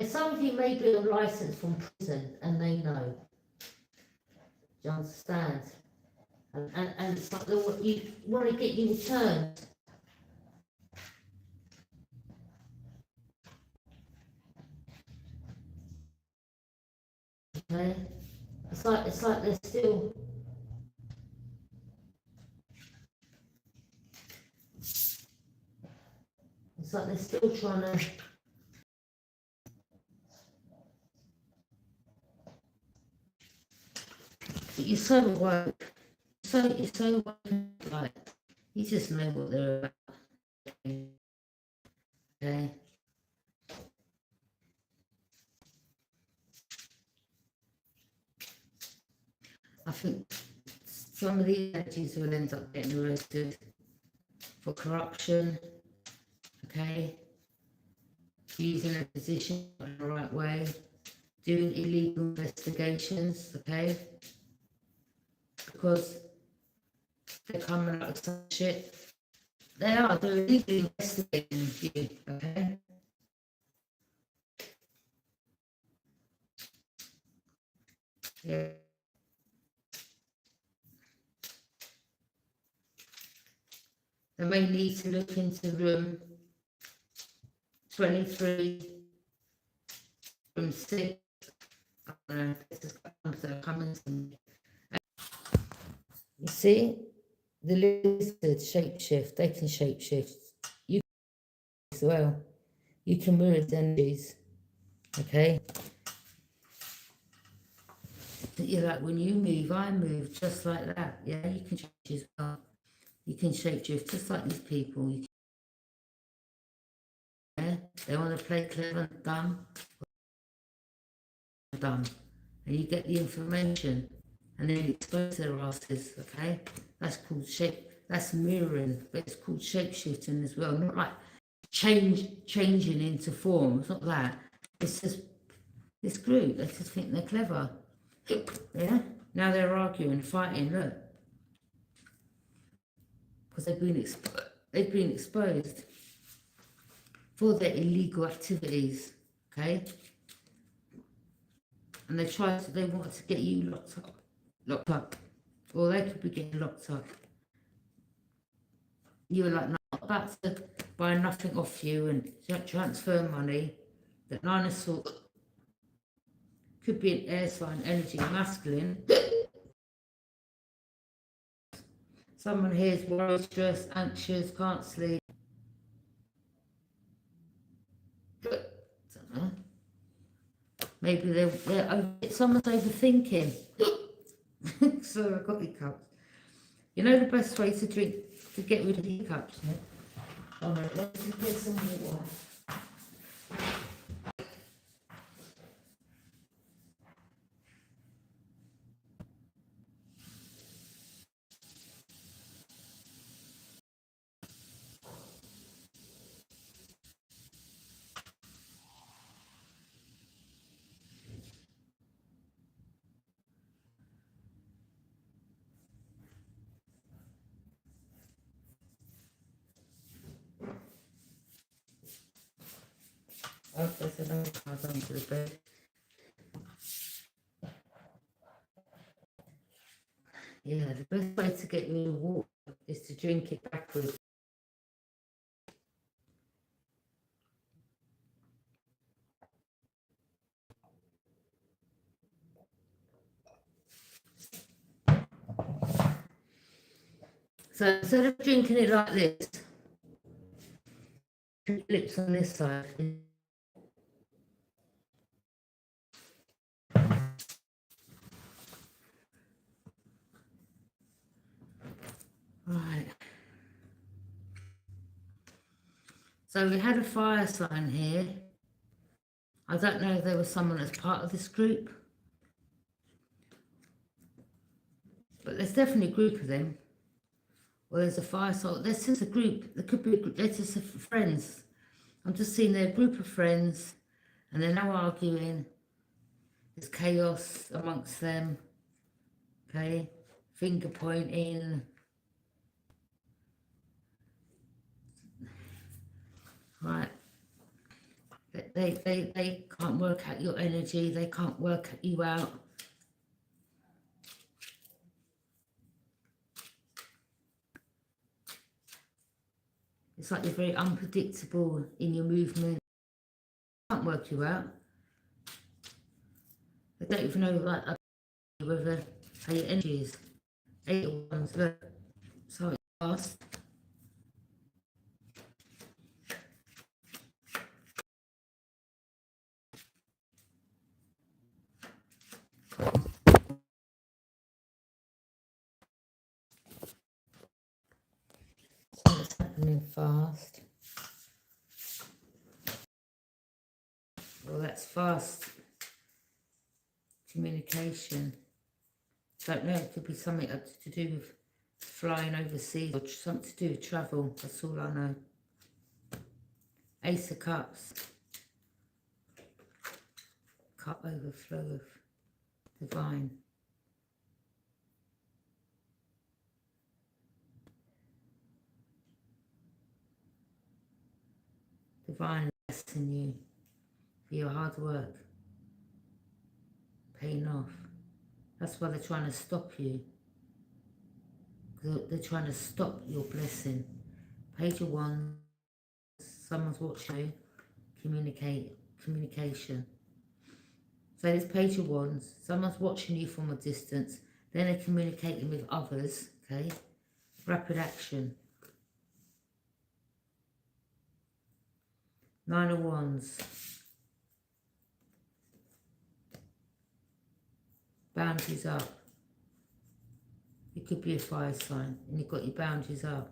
Some of you may be on licence from prison and they know. Do you understand? And it's like you want to get you returned. Okay? It's like they're still. It's like they're still trying to. But you're so woke. You're so woke, like, you just know what they're about. Okay? I think some of the energies will end up getting arrested for corruption, okay? Using a position in the right way, doing illegal investigations, okay? Because they're coming out of some shit. They're illegally investigating you, okay? Yeah. They may need to look into room 23, room 6. I don't know if this is coming to me. You see, the lizard shapeshift, they can shapeshift. You can as well. You can mirror the energies, okay? You're like, when you move, I move, just like that. Yeah, you can change as well. You can shapeshift just like these people. Yeah, they want to play clever and dumb. And you get the information and then you expose their asses, okay? That's called that's mirroring, but it's called shapeshifting as well. Not like changing into form. It's not that. It's just this group, they just think they're clever. Yeah? Now they're arguing, fighting, look. Because they've been exposed for their illegal activities, okay? And they want to get you locked up. Or they could be getting locked up. You were like, not about to buy nothing off you and transfer money. That Nine of Swords could be an air sign, energy, masculine. Someone here is worried, stressed, anxious, can't sleep. Don't know. Maybe someone's overthinking. So I've got hiccups. You know the best way to get rid of hiccups? Yeah? Oh no, let's just get some water. Okay, so now I'll go into the bed. Yeah, the best way to get rid of water is to drink it backwards. So instead of drinking it like this, lips on this side. Right. So we had a fire sign here. I don't know if there was someone that's part of this group, but there's definitely a group of them. Well, there's a fire sign. There's just a group. There could be a group. They're just friends. I'm just seeing they're a group of friends, and they're now arguing. There's chaos amongst them. Okay, finger pointing. Right. They can't work out your energy. They can't work you out. It's like you're very unpredictable in your movement. They can't work you out. They don't even know like whether how your energy is. 8 of Wands, look. So it's fast. So it's happening fast. Well, that's fast communication. Don't know, it could be something to do with flying overseas or something to do with travel. That's all I know. Ace of Cups. Cup overflow of divine. Divine blessing you for your hard work. Paying off. That's why they're trying to stop you. They're trying to stop your blessing. Page of Wands. Someone's watching you. Communication. So this Page of Wands. Someone's watching you from a distance. Then they're communicating with others. Okay. Rapid action. 9 of Wands. Boundaries up. You could be a fire sign and you've got your boundaries up.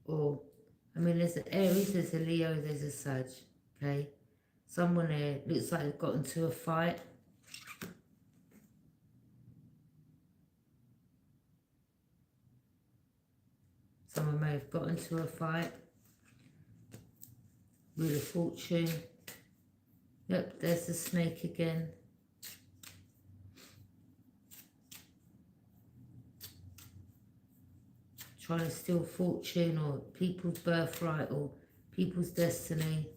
Or, I mean, there's an Aries, there's a Leo, there's a Sag, okay? Someone there looks like they've got into a fight. Someone may have got into a fight. Wheel of Fortune. Yep, there's the snake again. Trying to steal fortune or people's birthright or people's destiny.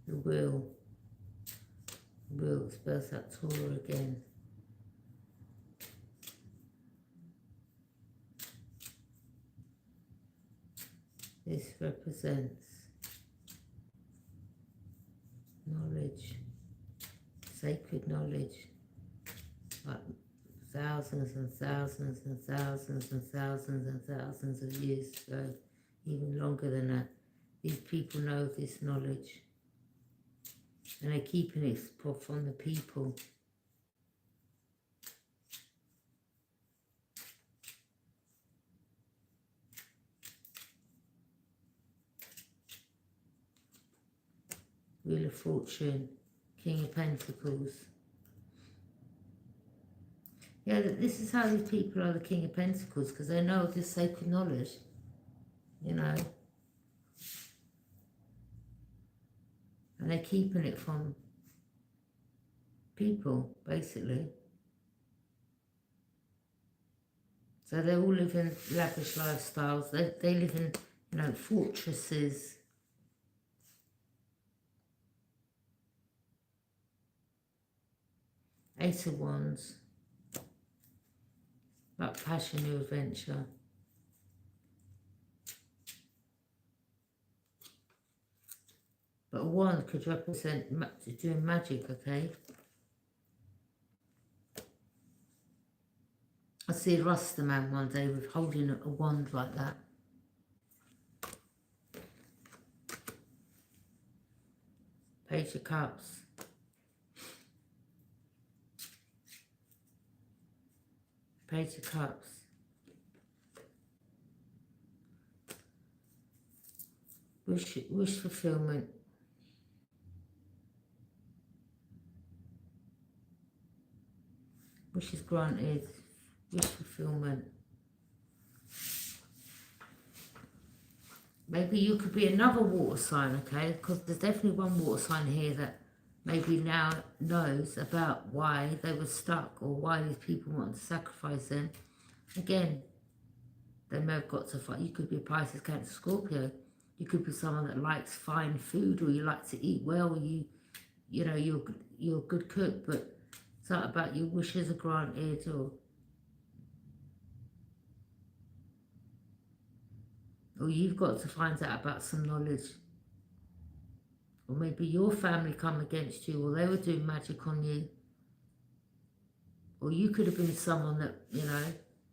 The wheel. The wheel spells that Torah again. This represents knowledge, sacred knowledge, like thousands and thousands and thousands and thousands and thousands of years ago, even longer than that. These people know this knowledge and they're keeping it from the people. Wheel of Fortune, King of Pentacles. Yeah, this is how these people are the King of Pentacles, because they know this sacred knowledge, you know. And they're keeping it from people, basically. So they all live in lavish lifestyles. They live in, you know, fortresses. Ace of Wands. About passion, new adventure. But a wand could represent doing magic, okay? I see a Rasta man one day with holding a wand like that. Page of Cups. Page of Cups. Wish fulfillment. Wishes granted. Wish fulfillment. Maybe you could be another water sign, okay? Because there's definitely one water sign here that maybe now knows about why they were stuck or why these people want to sacrifice them. Again, they may have got to fight. You could be a Pisces, Cancer, Scorpio. You could be someone that likes fine food, or you like to eat well. You know, you're a good cook, but something about your wishes are granted, or you've got to find out about some knowledge. Or maybe your family come against you, or they were doing magic on you. Or you could have been someone that, you know,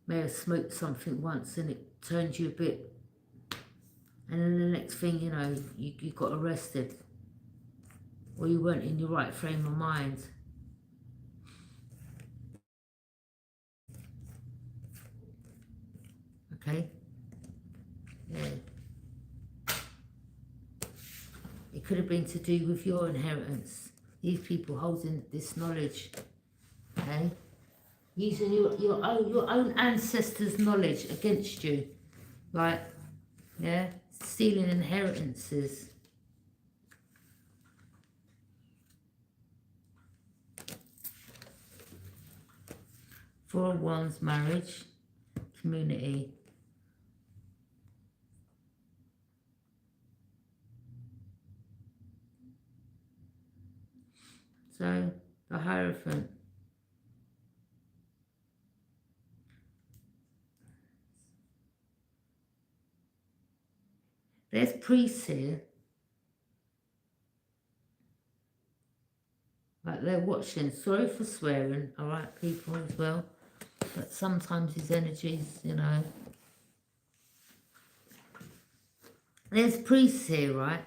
may have smoked something once and it turned you a bit. And then the next thing, you know, you got arrested. Or you weren't in your right frame of mind. Okay? Yeah. It could have been to do with your inheritance. These people holding this knowledge. Okay? Using your own ancestors' knowledge against you. Like, yeah? Stealing inheritances. Four of Wands, marriage, community. So, the Hierophant. There's priests here. Like they're watching. Sorry for swearing, alright, people, as well. But sometimes these energies, you know. There's priests here, right?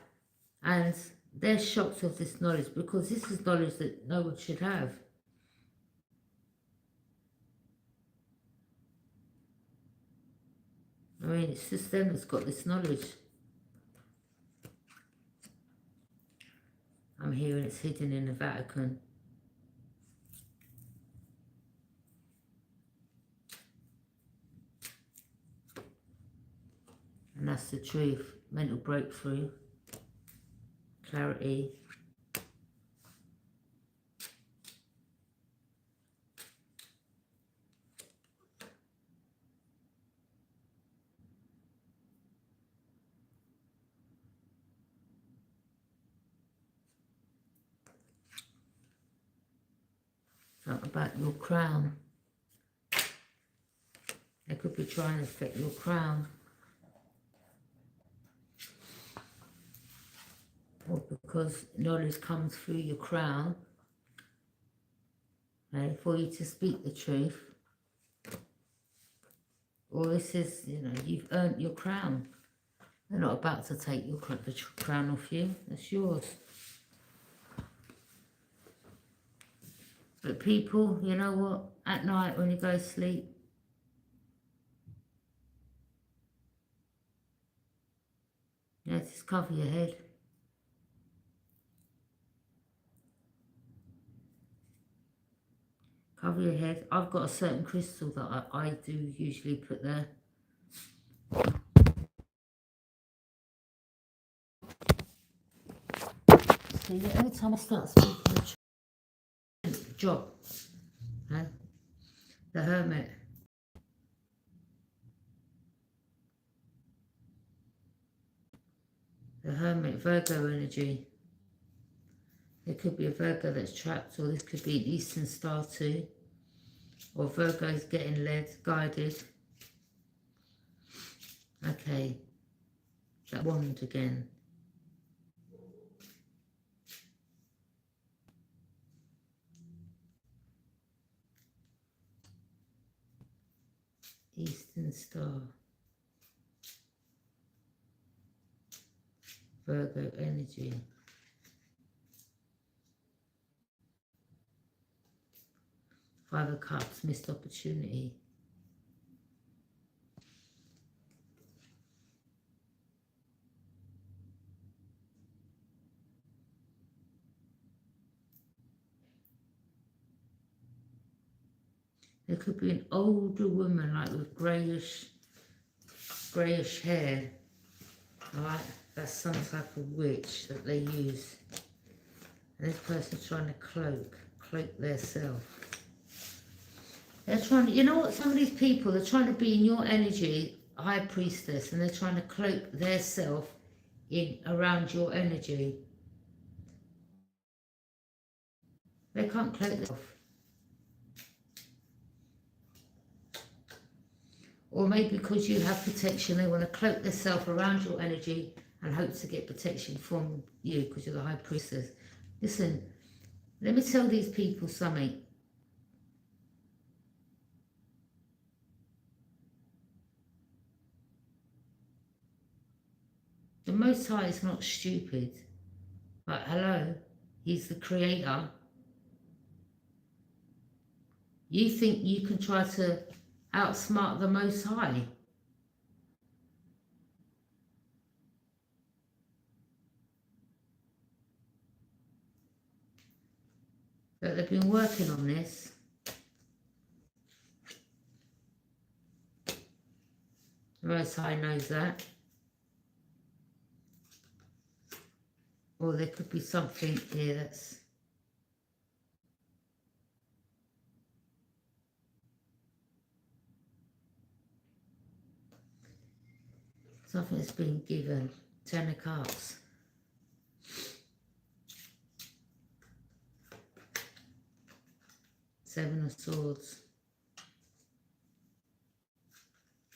And they're shocked of this knowledge because this is knowledge that no one should have. I mean, it's just them that's got this knowledge. I'm hearing it's hidden in the Vatican. And that's the truth. Mental breakthrough. Clarity. Something about your crown. They could be trying to affect your crown. Or because knowledge comes through your crown. Okay, for you to speak the truth. Or this is, you know, you've earned your crown. They're not about to take the crown off you. It's yours. But people, you know what? At night when you go to sleep, yeah, just cover your head. Cover your head. I've got a certain crystal that I do usually put there. So yeah, every time I start speaking the job, huh? The Hermit. The Hermit, Virgo energy. There could be a Virgo that's trapped, or this could be an Eastern Star too. Or Virgo's getting led, guided. Okay. That wand again. Eastern Star. Virgo energy. Five of Cups, missed opportunity. There could be an older woman, like with greyish hair. Right, that's some type of witch that they use. And this person's trying to cloak their self. They're trying to, you know what, some of these people, they're trying to be in your energy, high priestess, and they're trying to cloak their self in around your energy. They can't cloak themselves. Or maybe because you have protection, they want to cloak themselves around your energy and hope to get protection from you because you're the high priestess. Listen, let me tell these people something. The Most High is not stupid. But hello, He's the creator. You think you can try to outsmart the Most High? But they've been working on this. The Most High knows that. Or there could be something here that's... something that's been given. 10 of Cups. Seven of Swords.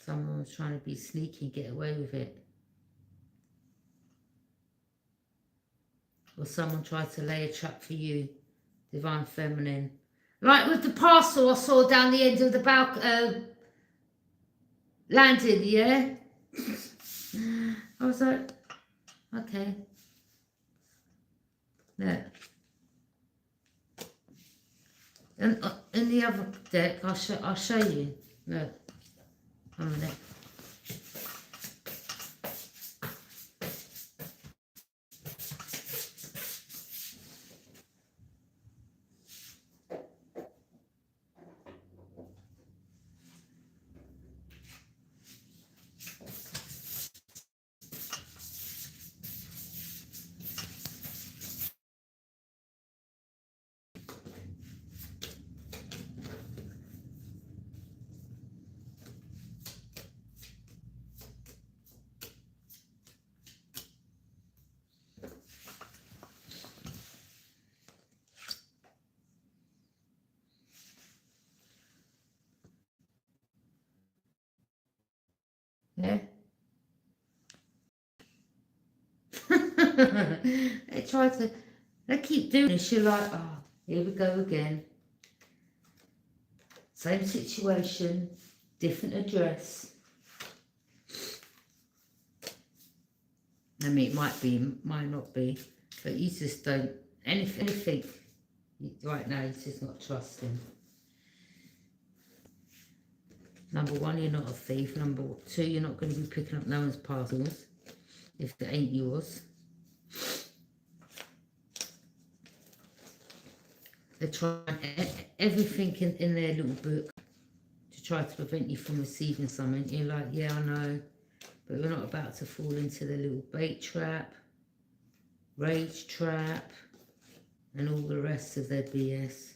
Someone was trying to be sneaky and get away with it. Or someone tried to lay a trap for you, Divine Feminine. Like with the parcel I saw down the end of the landing, yeah? I was like, okay. Look. And in the other deck, I'll show you. Look. A minute. Yeah. They keep doing this. You're like, oh, here we go again. Same situation, different address. I mean, it might be, might not be, but you just don't, anything right now, you're just not trusting. Number one, you're not a thief. Number two, you're not going to be picking up no one's parcels if it ain't yours. They're trying everything in their little book to try to prevent you from receiving something. You're like, yeah, I know, but we're not about to fall into the little bait trap, rage trap, and all the rest of their BS.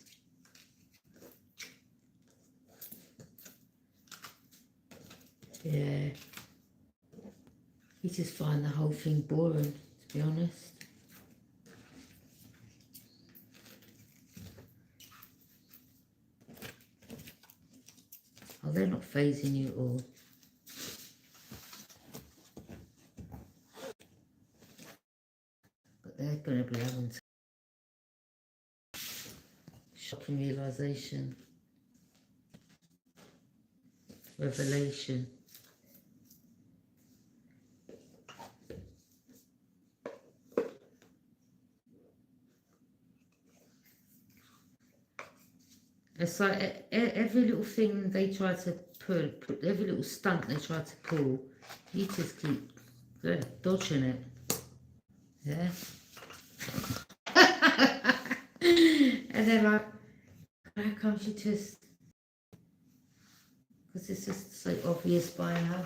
Yeah. You just find the whole thing boring, to be honest. Oh, they're not phasing you at all. But they're going to be having shocking realisation. revelation. It's like every little thing they try to pull, every little stunt they try to pull, you just keep dodging it. Yeah. And they're like, how come she just, because it's just so obvious by now.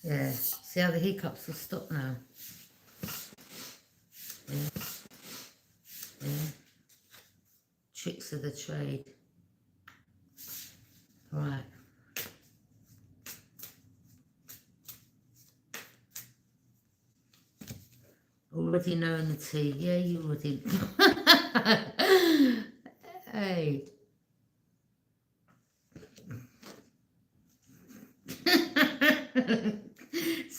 Yeah, see how the hiccups will stop now. Yeah. Yeah. Tricks of the trade. Right. Already knowing the tea. Yeah, you already. Hey.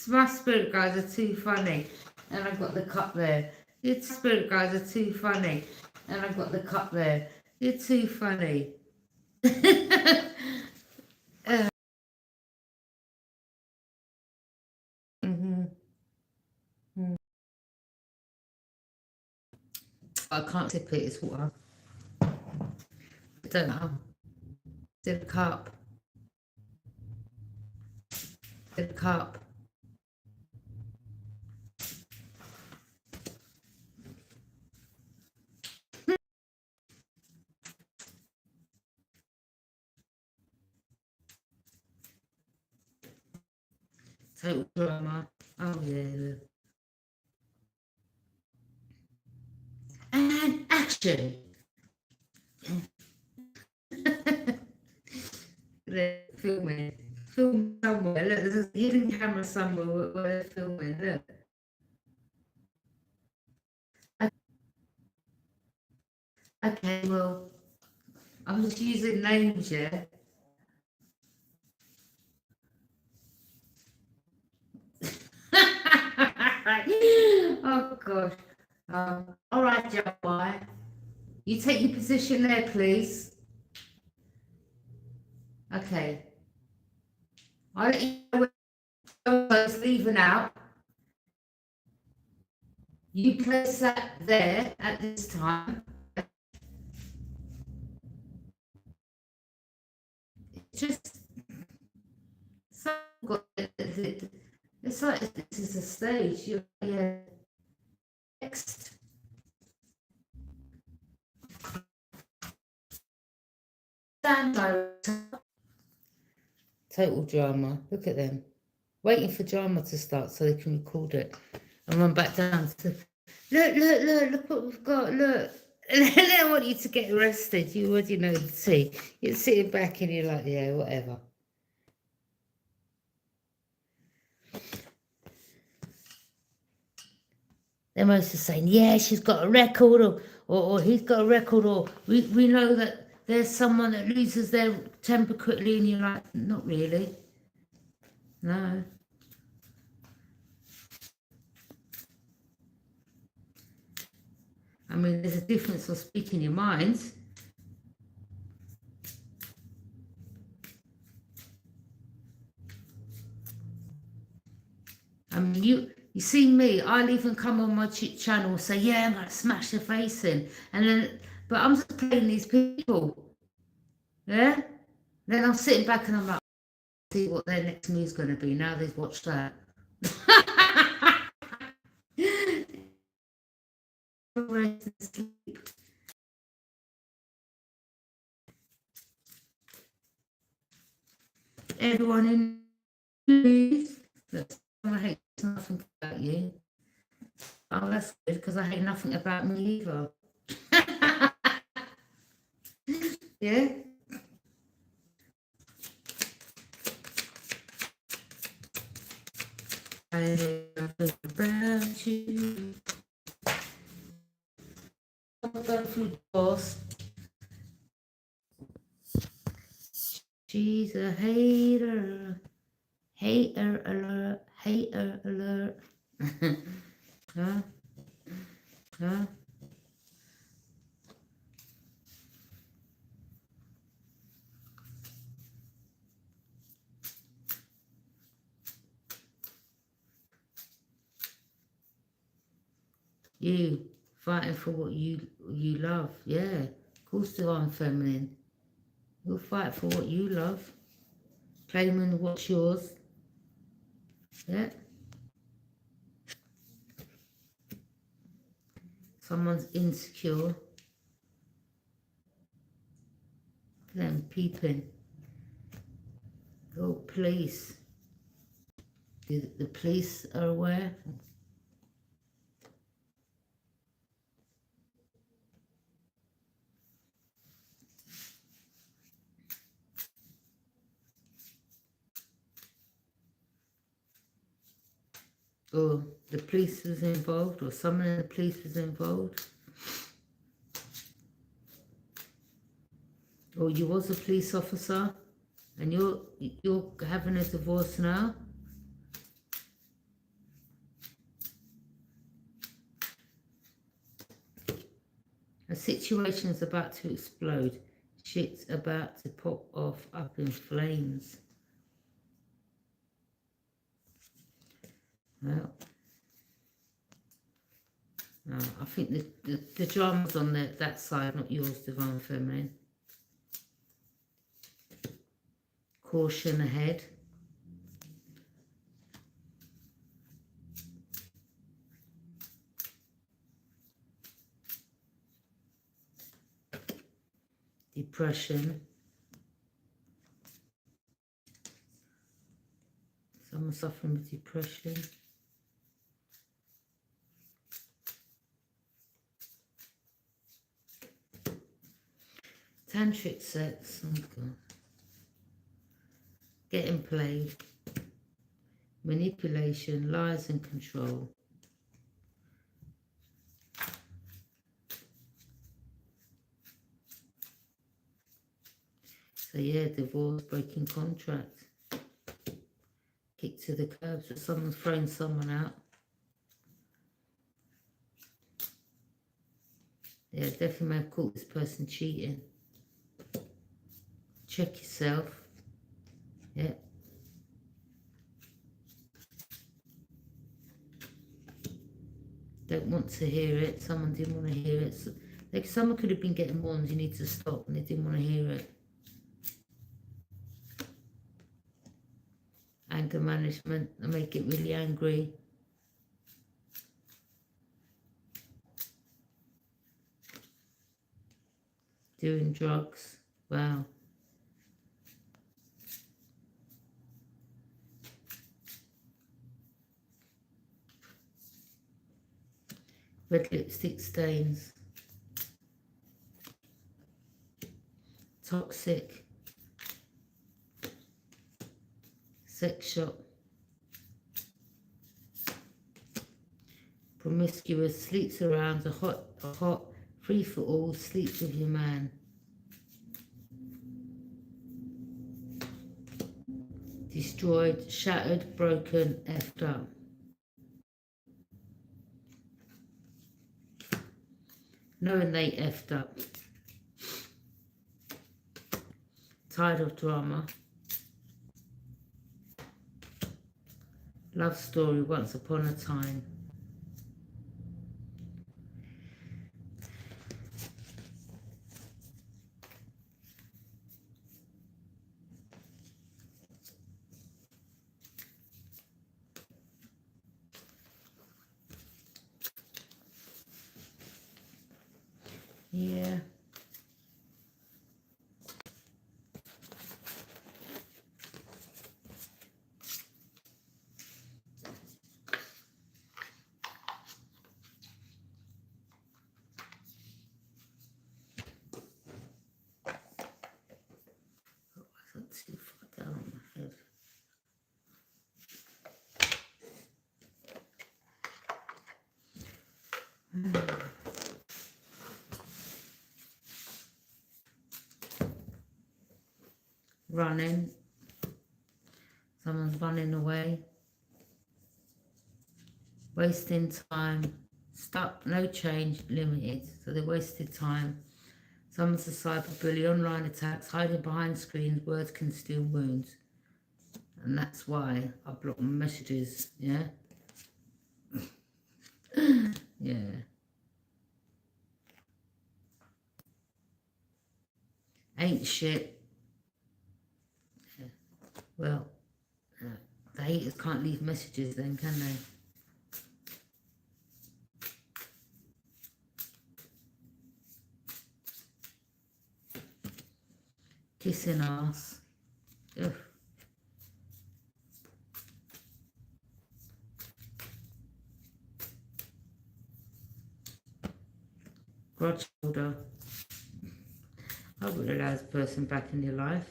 My spirit guys are too funny. And I've got the cup there. Your spirit guys are too funny. And I've got the cup there. You're too funny. I can't sip it, it's water. I don't know. Did a cup. Did a cup. Total drama. Oh yeah, look. And action. They're filming. Film somewhere. Look, there's a hidden camera somewhere where they're filming. Look. Okay, well, I'm just using names, yeah. Oh gosh. All right, Joe. You take your position there, please. Okay. I'll let you know when it's leaving out. You place that there at this time. It's just it's like this is a stage. You're next. Total drama. Look at them. Waiting for drama to start so they can record it and run back down to look what we've got, look. And they don't want you to get arrested. You already know the tea. You're sitting back and you're like, yeah, whatever. They're mostly saying, yeah, she's got a record or he's got a record or we know that there's someone that loses their temper quickly and you're like, not really. No. I mean, there's a difference of speaking your mind. I mean, you see me, I'll even come on my channel and say, yeah, I'm going to smash their face in. And then, but I'm just playing these people. Yeah? Then I'm sitting back and I'm like, see what their next move's going to be. Now they've watched that. Everyone in please. I hate nothing about you. Oh, that's good because I hate nothing about me either. Yeah. I hate nothing about you. I'm going through divorce. she's a hater. Hater alert. Hater alert. Huh? Huh? You fighting for what you love. Yeah. Of course, divine feminine. You'll fight for what you love. Claiming what's yours. Yeah. Someone's insecure. Them peeping. Oh, police. The police are aware. Or the police was involved, or someone in the police was involved. Or you was a police officer and you're having a divorce now. A situation is about to explode. Shit's about to pop off up in flames. Well, no, I think the drama's on that side, not yours, divine feminine. Caution ahead. Depression. Someone suffering with depression. Tantric sex. Oh God. Getting played. Manipulation, lies and control. So yeah, divorce, breaking contract. Kick to the curb, so someone's thrown someone out. Yeah, definitely may have caught this person cheating. Check yourself. Yeah. Don't want to hear it. Someone didn't want to hear it. So, like someone could have been getting warned, you need to stop, and they didn't want to hear it. Anger management, they make it really angry. Doing drugs. Wow. Red lipstick stains. Toxic. Sex shop. Promiscuous, sleeps around, a hot free-for-all, sleeps with your man. Destroyed, shattered, broken, effed up. Knowing they effed up. Tired of drama. Love story, once upon a time. Yeah. That's too far down my head. Running, Someone's running away. Wasting time. Stuck, no change, limited. So they wasted time. Someone's a cyberbully, online attacks, hiding behind screens, words can steal wounds. And that's why I block my messages, yeah? Yeah. Ain't shit. Yeah. Well, the haters can't leave messages then, can they? Kissing ass. Ugh. Grudge holder. I wouldn't allow this person back in your life.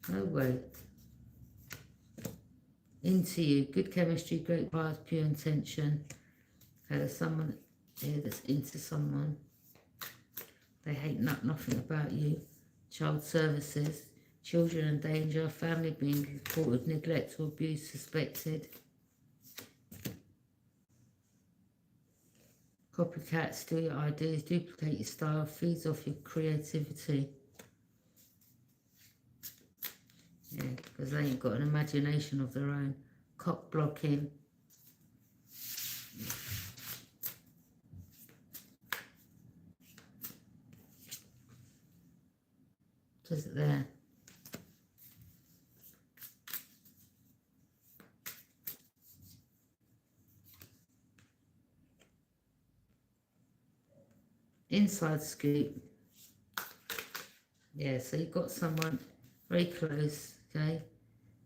No way. Into you. Good chemistry, great vibes, pure intention. Okay, there's someone here that's into someone. They hate nothing about you. Child services. Children in danger. Family being reported, neglect or abuse suspected. Copycat, steal your ideas, duplicate your style, feeds off your creativity. Yeah, because they ain't got an imagination of their own. Cock blocking. What is it there? Inside scoop. Yeah, so you've got someone very close, okay?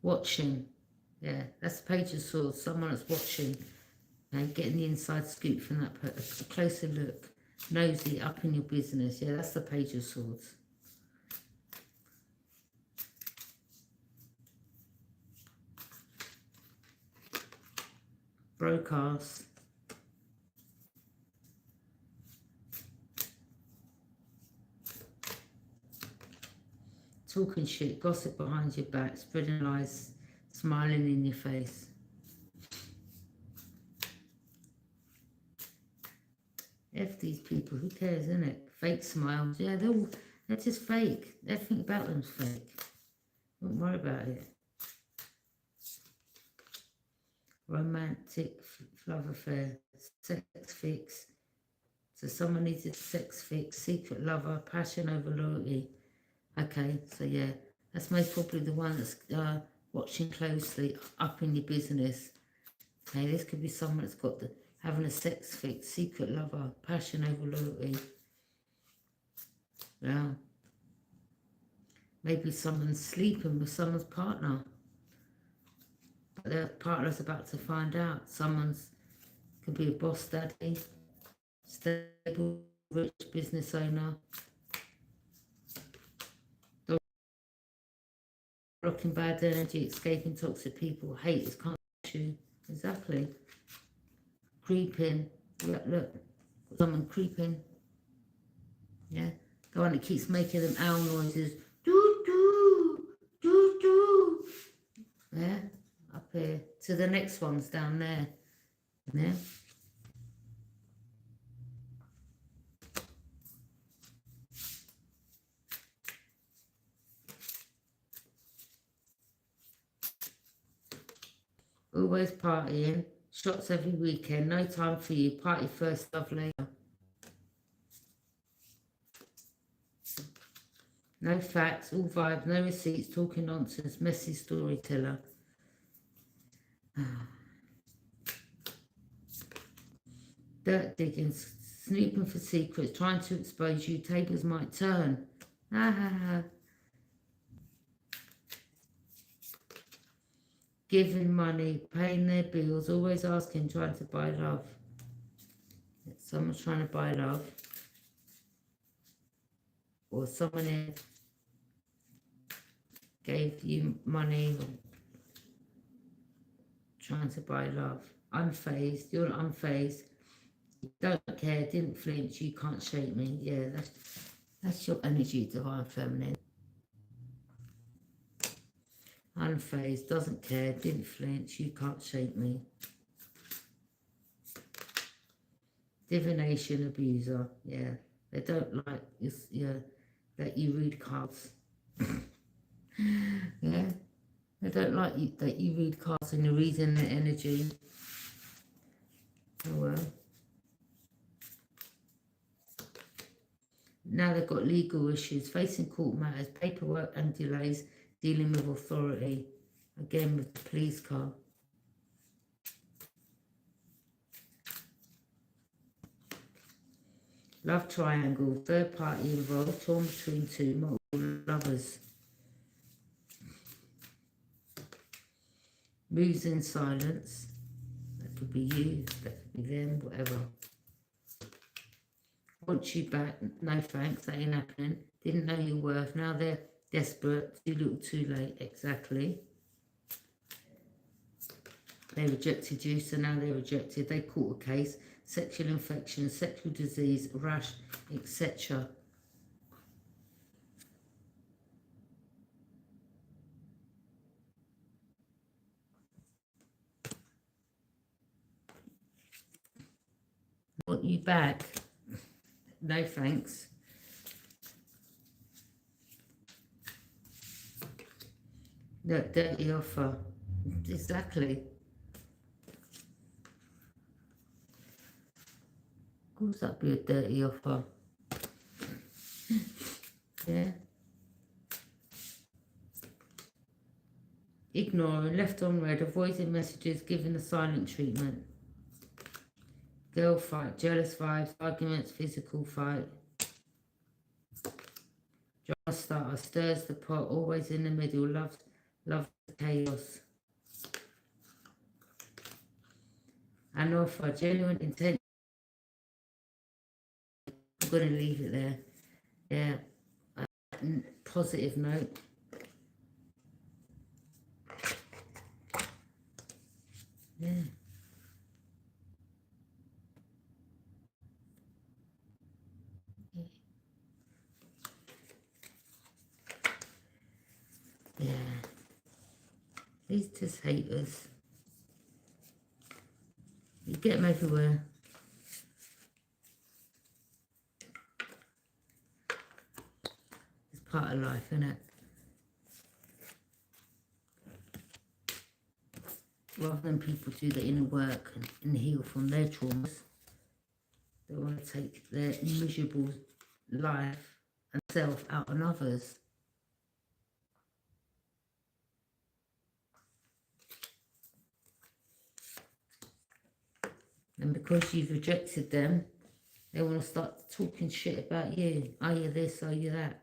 Watching. Yeah, that's the Page of Swords. Someone that's watching. And getting the inside scoop from that person. A closer look. Nosy, up in your business. Yeah, that's the Page of Swords. Broadcast. Talking shit, gossip behind your back, spreading lies, smiling in your face. F these people, who cares, innit? Fake smiles, yeah, they're just fake. Everything about them's fake. Don't worry about it. Romantic love affair, sex fix. So someone needs a sex fix, secret lover, passion over loyalty. Okay, so yeah, that's most probably the one that's watching closely, up in your business. Okay, this could be someone that's got having a sex fix, secret lover, passion over loyalty. Yeah. Maybe someone's sleeping with someone's partner. But their partner's about to find out. Could be a boss daddy, stable, rich business owner. Blocking bad energy, escaping toxic people, haters can't touch you. Exactly. Creeping. Look. Someone creeping. Yeah. The one that keeps making them owl noises. Doo doo. Doo doo. Yeah. Up here. So the next one's down there. Yeah. Always partying. Shots every weekend. No time for you. Party first, love later. No facts, all vibes, no receipts, talking nonsense, messy storyteller. Dirt digging, snooping for secrets, trying to expose you, tables might turn. Giving money, paying their bills, always asking, trying to buy love. Someone's trying to buy love. Or someone here gave you money, or trying to buy love. Unfazed, you're not unfazed. Don't care, didn't flinch, you can't shake me. Yeah, that's your energy, divine feminine. I unfazed, doesn't care, didn't flinch, you can't shake me. Divination abuser, yeah. They don't like that you read cards. Yeah. They don't like that you read cards and you're reading the energy. Oh well. Now they've got legal issues, facing court matters, paperwork and delays, dealing with authority. Again with the police car. Love triangle, third party involved, torn between two, multiple lovers. Moves in silence. That could be you, that could be them, whatever. Want you back, no thanks, that ain't happening. Didn't know your worth, now they're desperate, too little too late, exactly. They rejected you, so now they're rejected. They caught a case, sexual infection, sexual disease, rash, etc. Want you back, no thanks. No, dirty offer, exactly. Of course that'd be a dirty offer. Yeah. Ignoring, left on red, avoiding messages, giving the silent treatment. Girl fight, jealous vibes, arguments, physical fight. Drama starter, stirs the pot, always in the middle, loves chaos. An offer, genuine intent. I'm going to leave it there. Yeah. Positive note. Yeah. Yeah. These just haters. You get them everywhere. It's part of life, isn't it? Rather than people do the inner work and heal from their traumas, they want to take their miserable life and self out on others. And because you've rejected them, they want to start talking shit about you. Are you this? Are you that?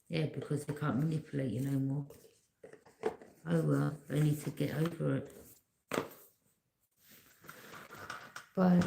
Yeah, because they can't manipulate you no more. Oh well, they need to get over it. Bye.